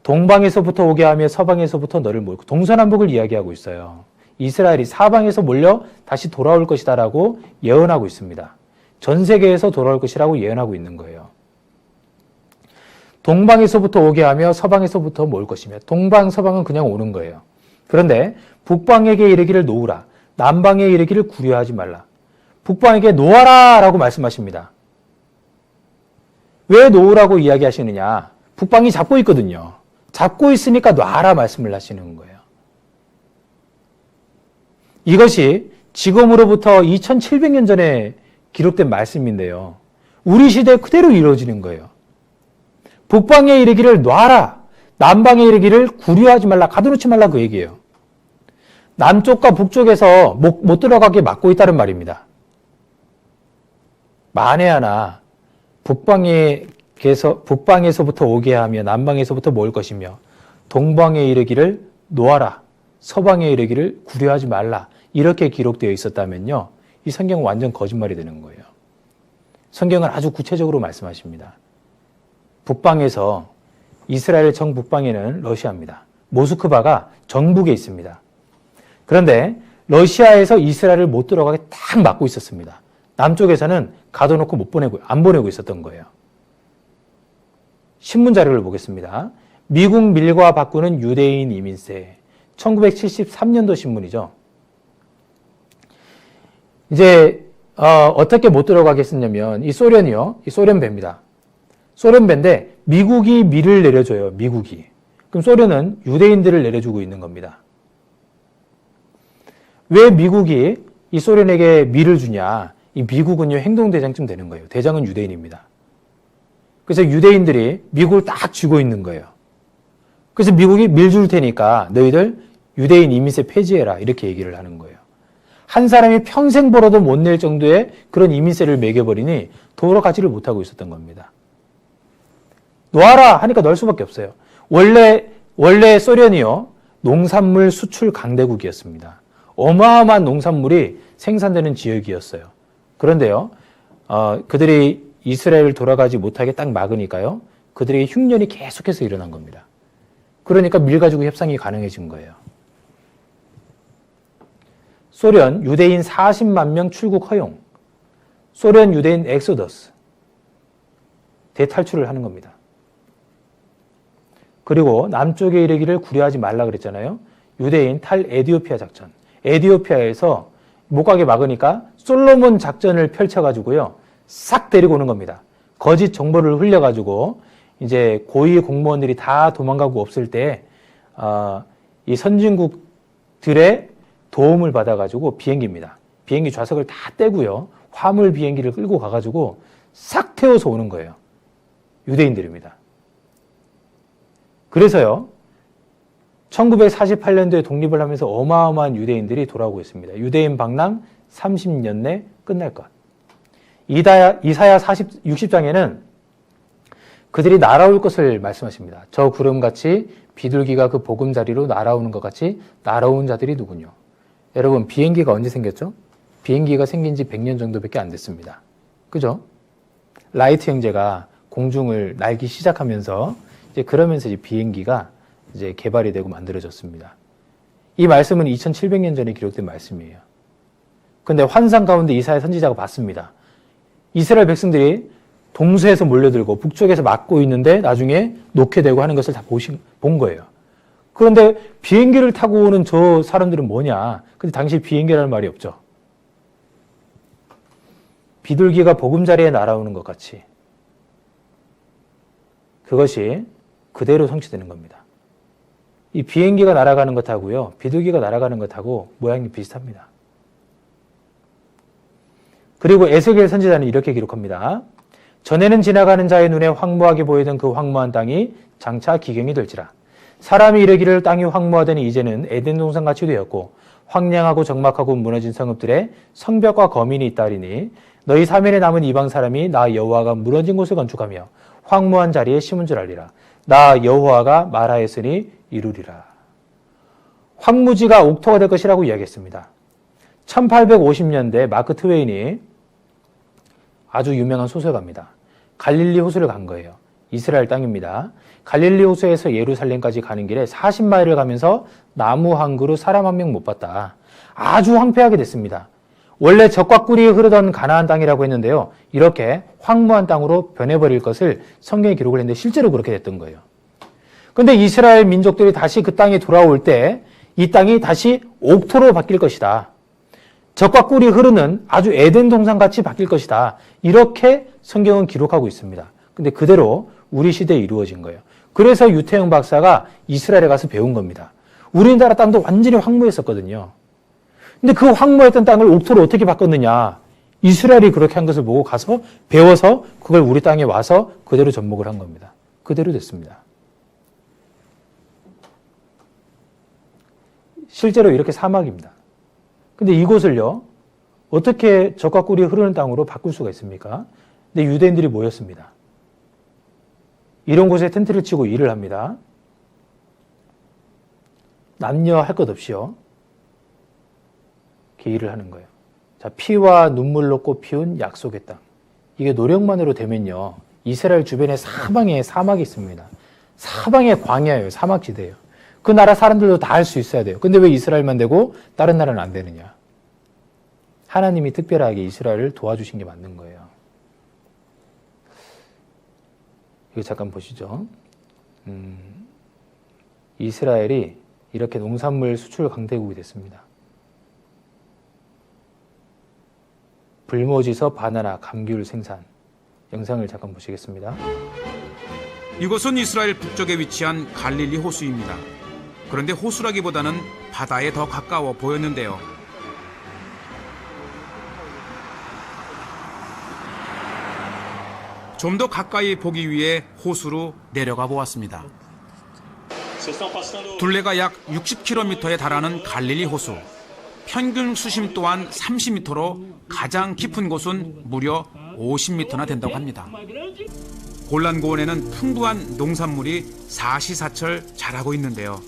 동방에서부터 오게 하며 서방에서부터 너를 모으고 동서남북을 이야기하고 있어요. 이스라엘이 사방에서 몰려 다시 돌아올 것이다라고 예언하고 있습니다. 전 세계에서 돌아올 것이라고 예언하고 있는 거예요. 동방에서부터 오게 하며 서방에서부터 모을 것이며 동방, 서방은 그냥 오는 거예요. 그런데 북방에게 이르기를 놓으라. 남방에 이르기를 구려하지 말라. 북방에게 놓아라 라고 말씀하십니다. 왜 놓으라고 이야기하시느냐? 북방이 잡고 있거든요. 잡고 있으니까 놔라 말씀을 하시는 거예요. 이것이 지금으로부터 2700년 전에 기록된 말씀인데요. 우리 시대에 그대로 이루어지는 거예요. 북방에 이르기를 놔라. 남방에 이르기를 구려하지 말라. 가둬놓지 말라 그 얘기예요. 남쪽과 북쪽에서 못 들어가게 막고 있다는 말입니다. 만에 하나 북방에서부터 오게 하며 남방에서부터 모을 것이며 동방에 이르기를 놓아라. 서방에 이르기를 구려하지 말라. 이렇게 기록되어 있었다면요. 이 성경은 완전 거짓말이 되는 거예요. 성경은 아주 구체적으로 말씀하십니다. 북방에서 이스라엘 정북방에는 러시아입니다. 모스크바가 정북에 있습니다. 그런데 러시아에서 이스라엘을 못 들어가게 딱 막고 있었습니다. 남쪽에서는 가둬놓고 안 보내고 있었던 거예요. 신문 자료를 보겠습니다. 미국 밀과 바꾸는 유대인 이민세. 1973년도 신문이죠. 이제 어떻게 못 들어가게 했었냐면 이 소련이요. 이 소련배입니다. 소련배인데 미국이 밀을 내려줘요. 미국이. 그럼 소련은 유대인들을 내려주고 있는 겁니다. 왜 미국이 이 소련에게 밀을 주냐? 이 미국은요 행동대장쯤 되는 거예요. 대장은 유대인입니다. 그래서 유대인들이 미국을 딱 쥐고 있는 거예요. 그래서 미국이 밀 줄 테니까 너희들 유대인 이민세 폐지해라 이렇게 얘기를 하는 거예요. 한 사람이 평생 벌어도 못 낼 정도의 그런 이민세를 매겨버리니 도로 가지를 못하고 있었던 겁니다. 놓아라 하니까 넣을 수밖에 없어요. 원래 소련이요, 농산물 수출 강대국이었습니다. 어마어마한 농산물이 생산되는 지역이었어요. 그런데요, 그들이 이스라엘을 돌아가지 못하게 딱 막으니까요, 그들에게 흉년이 계속해서 일어난 겁니다. 그러니까 밀 가지고 협상이 가능해진 거예요. 소련 유대인 40만 명 출국 허용, 소련 유대인 엑소더스, 대탈출을 하는 겁니다. 그리고 남쪽에 이르기를 구려하지 말라 그랬잖아요. 유대인 탈 에디오피아 작전. 에디오피아에서 못 가게 막으니까 솔로몬 작전을 펼쳐가지고요, 싹 데리고 오는 겁니다. 거짓 정보를 흘려가지고 이제 고위 공무원들이 다 도망가고 없을 때 이 선진국들의 도움을 받아가지고 비행기입니다. 비행기 좌석을 다 떼고요, 화물 비행기를 끌고 가가지고 싹 태워서 오는 거예요. 유대인들입니다. 그래서요, 1948년도에 독립을 하면서 어마어마한 유대인들이 돌아오고 있습니다. 유대인 방랑 30년 내 끝날 것. 이사야 60장에는 그들이 날아올 것을 말씀하십니다. 저 구름같이 비둘기가 그 보금자리로 날아오는 것 같이 날아온 자들이 누구뇨? 여러분, 비행기가 언제 생겼죠? 비행기가 생긴 지 100년 정도밖에 안 됐습니다. 그죠? 라이트 형제가 공중을 날기 시작하면서 이제 그러면서 이제 비행기가 이제 개발이 되고 만들어졌습니다. 이 말씀은 2700년 전에 기록된 말씀이에요. 근데 환상 가운데 이사야 선지자가 봤습니다. 이스라엘 백성들이 동서에서 몰려들고 북쪽에서 막고 있는데 나중에 놓게 되고 하는 것을 다 본 거예요. 그런데 비행기를 타고 오는 저 사람들은 뭐냐? 근데 당시 비행기라는 말이 없죠. 비둘기가 보금자리에 날아오는 것 같이 그것이 그대로 성취되는 겁니다. 이 비행기가 날아가는 것하고요, 비둘기가 날아가는 것하고 모양이 비슷합니다. 그리고 에스겔 선지자는 이렇게 기록합니다. 전에는 지나가는 자의 눈에 황무하게 보이던 그 황무한 땅이 장차 기경이 될지라. 사람이 이르기를 땅이 황무하더니 이제는 에덴 동산같이 되었고 황량하고 적막하고 무너진 성읍들에 성벽과 거민이 있다리니 너희 사면에 남은 이방 사람이 나 여호와가 무너진 곳을 건축하며 황무한 자리에 심은 줄 알리라. 나 여호와가 말하였으니 이루리라. 황무지가 옥토가 될 것이라고 이야기했습니다. 1850년대 마크 트웨인이 아주 유명한 소설가입니다. 갈릴리 호수를 간 거예요. 이스라엘 땅입니다. 갈릴리 호수에서 예루살렘까지 가는 길에 40마일을 가면서 나무 한 그루 사람 한 명 못 봤다. 아주 황폐하게 됐습니다. 원래 젖과 꿀이 흐르던 가나안 땅이라고 했는데요, 이렇게 황무한 땅으로 변해버릴 것을 성경에 기록을 했는데 실제로 그렇게 됐던 거예요. 그런데 이스라엘 민족들이 다시 그 땅에 돌아올 때 이 땅이 다시 옥토로 바뀔 것이다. 젖과 꿀이 흐르는 아주 에덴 동산같이 바뀔 것이다. 이렇게 성경은 기록하고 있습니다. 근데 그대로 우리 시대에 이루어진 거예요. 그래서 유태영 박사가 이스라엘에 가서 배운 겁니다. 우리나라 땅도 완전히 황무했었거든요. 근데 그 황무했던 땅을 옥토로 어떻게 바꿨느냐. 이스라엘이 그렇게 한 것을 보고 가서 배워서 그걸 우리 땅에 와서 그대로 접목을 한 겁니다. 그대로 됐습니다. 실제로 이렇게 사막입니다. 근데 이곳을요, 어떻게 젖과 꿀이 흐르는 땅으로 바꿀 수가 있습니까? 근데 유대인들이 모였습니다. 이런 곳에 텐트를 치고 일을 합니다. 남녀 할 것 없이요, 이렇게 일을 하는 거예요. 자, 피와 눈물로 꽃피운 약속의 땅. 이게 노력만으로 되면요, 이스라엘 주변에 사막이 있습니다. 사방에 광야예요. 사막지대예요. 그 나라 사람들도 다 할 수 있어야 돼요. 근데 왜 이스라엘만 되고 다른 나라는 안 되느냐? 하나님이 특별하게 이스라엘을 도와주신 게 맞는 거예요. 이거 잠깐 보시죠. 이스라엘이 이렇게 농산물 수출 강대국이 됐습니다. 불모지서 바나나, 감귤 생산. 영상을 잠깐 보시겠습니다. 이곳은 이스라엘 북쪽에 위치한 갈릴리 호수입니다. 그런데 호수라기보다는 바다에 더 가까워 보였는데요. 좀 더 가까이 보기 위해 호수로 내려가 보았습니다. 둘레가 약 60km에 달하는 갈릴리 호수. 평균 수심 또한 30m로 가장 깊은 곳은 무려 50m나 된다고 합니다. 골란고원에는 풍부한 농산물이 사시사철 자라고 있는데요.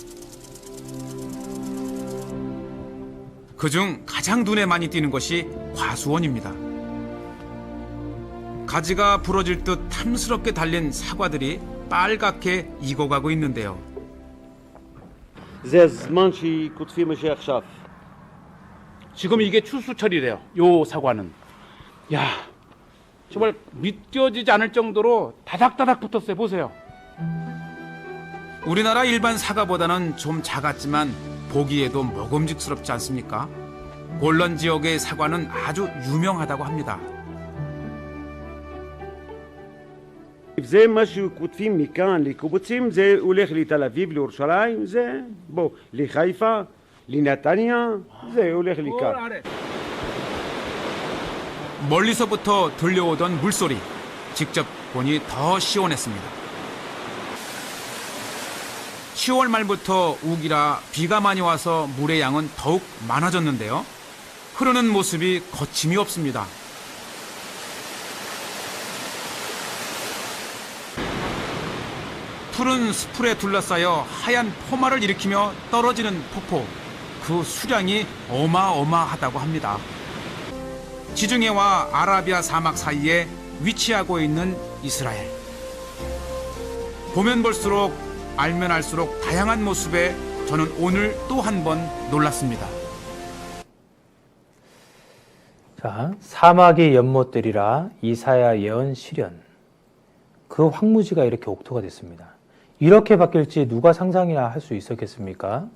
그중 가장 눈에 많이 띄는 것이 과수원입니다. 가지가 부러질 듯 탐스럽게 달린 사과들이 빨갛게 익어가고 있는데요. זה הזמן שהיא קוטפים מה שעכשיו. 지금 이게 추수철이래요. 요 사과는. 야, 정말 믿겨지지 않을 정도로 다닥다닥 붙었어요. 보세요. 우리나라 일반 사과보다는 좀 작았지만 보기에도 먹음직스럽지 않습니까? 골란 지역의 사과는 아주 유명하다고 합니다. זה מה שקוטפים מכאן לקיבוצים, זה הולך לתל אביב, לירושלים, זה, בוא, לחיפה, לנתניה, זה הולך לכאן. 멀리서부터 들려오던 물소리, 직접 보니 더 시원했습니다. 10월 말부터 우기라 비가 많이 와서 물의 양은 더욱 많아졌는데요. 흐르는 모습이 거침이 없습니다. 푸른 스풀에 둘러싸여 하얀 포마를 일으키며 떨어지는 폭포, 그 수량이 어마어마하다고 합니다. 지중해와 아라비아 사막 사이에 위치하고 있는 이스라엘. 보면 볼수록 알면 알수록 다양한 모습에 저는 오늘 또 한 번 놀랐습니다. 자, 사막이 연못들이라 이사야 예언 실현. 그 황무지가 이렇게 옥토가 됐습니다. 이렇게 바뀔지 누가 상상이나 할 수 있었겠습니까?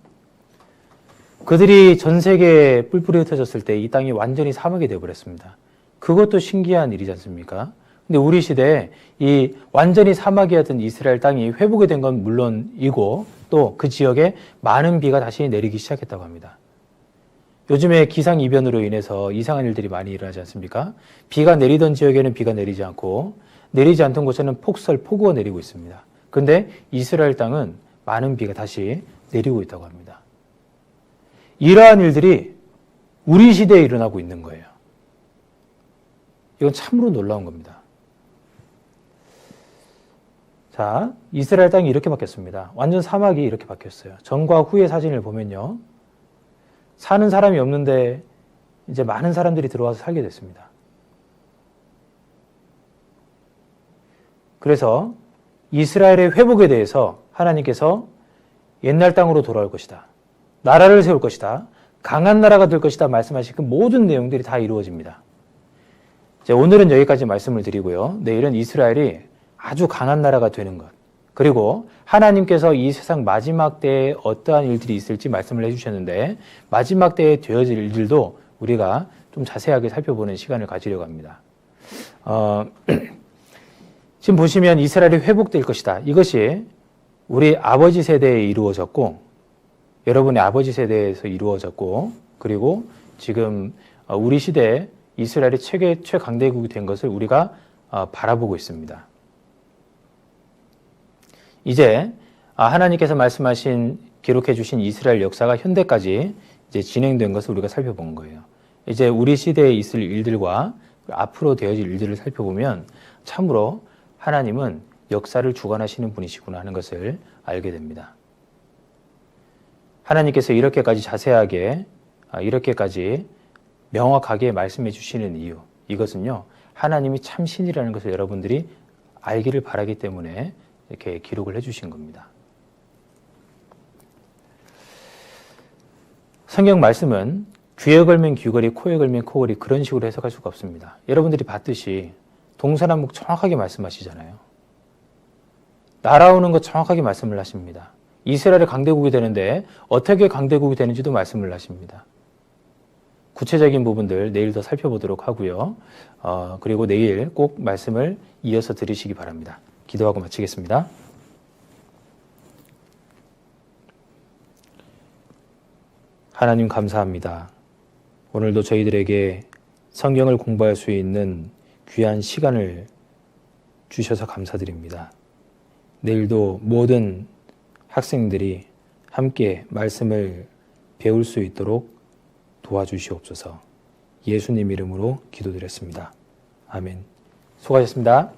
그들이 전 세계에 뿔뿔이 흩어졌을 때 이 땅이 완전히 사막이 되어버렸습니다. 그것도 신기한 일이지 않습니까? 근데 우리 시대에 이 완전히 사막이었던 이스라엘 땅이 회복이 된 건 물론이고 또 그 지역에 많은 비가 다시 내리기 시작했다고 합니다. 요즘에 기상이변으로 인해서 이상한 일들이 많이 일어나지 않습니까? 비가 내리던 지역에는 비가 내리지 않고 내리지 않던 곳에는 폭우가 내리고 있습니다. 그런데 이스라엘 땅은 많은 비가 다시 내리고 있다고 합니다. 이러한 일들이 우리 시대에 일어나고 있는 거예요. 이건 참으로 놀라운 겁니다. 자, 이스라엘 땅이 이렇게 바뀌었습니다. 완전 사막이 이렇게 바뀌었어요. 전과 후의 사진을 보면요. 사는 사람이 없는데 이제 많은 사람들이 들어와서 살게 됐습니다. 그래서 이스라엘의 회복에 대해서 하나님께서 옛날 땅으로 돌아올 것이다. 나라를 세울 것이다. 강한 나라가 될 것이다. 말씀하신 그 모든 내용들이 다 이루어집니다. 이제 오늘은 여기까지 말씀을 드리고요. 내일은 이스라엘이 아주 강한 나라가 되는 것. 그리고 하나님께서 이 세상 마지막 때에 어떠한 일들이 있을지 말씀을 해주셨는데 마지막 때에 되어질 일들도 우리가 좀 자세하게 살펴보는 시간을 가지려고 합니다. 지금 보시면 이스라엘이 회복될 것이다. 이것이 우리 아버지 세대에 이루어졌고 여러분의 아버지 세대에서 이루어졌고 그리고 지금 우리 시대에 이스라엘이 최강대국이 된 것을 우리가 바라보고 있습니다. 이제 하나님께서 말씀하신 기록해 주신 이스라엘 역사가 현대까지 이제 진행된 것을 우리가 살펴본 거예요. 이제 우리 시대에 있을 일들과 앞으로 되어질 일들을 살펴보면 참으로 하나님은 역사를 주관하시는 분이시구나 하는 것을 알게 됩니다. 하나님께서 이렇게까지 자세하게 이렇게까지 명확하게 말씀해 주시는 이유, 이것은요 하나님이 참 신이라는 것을 여러분들이 알기를 바라기 때문에 이렇게 기록을 해주신 겁니다. 성경 말씀은 귀에 걸면 귀걸이, 코에 걸면 코걸이 그런 식으로 해석할 수가 없습니다. 여러분들이 봤듯이 동서남북 정확하게 말씀하시잖아요. 날아오는 것 정확하게 말씀을 하십니다. 이스라엘의 강대국이 되는데 어떻게 강대국이 되는지도 말씀을 하십니다. 구체적인 부분들 내일 더 살펴보도록 하고요. 그리고 내일 꼭 말씀을 이어서 들으시기 바랍니다. 기도하고 마치겠습니다. 하나님 감사합니다. 오늘도 저희들에게 성경을 공부할 수 있는 귀한 시간을 주셔서 감사드립니다. 내일도 모든 학생들이 함께 말씀을 배울 수 있도록 도와주시옵소서. 예수님 이름으로 기도드렸습니다. 아멘. 수고하셨습니다.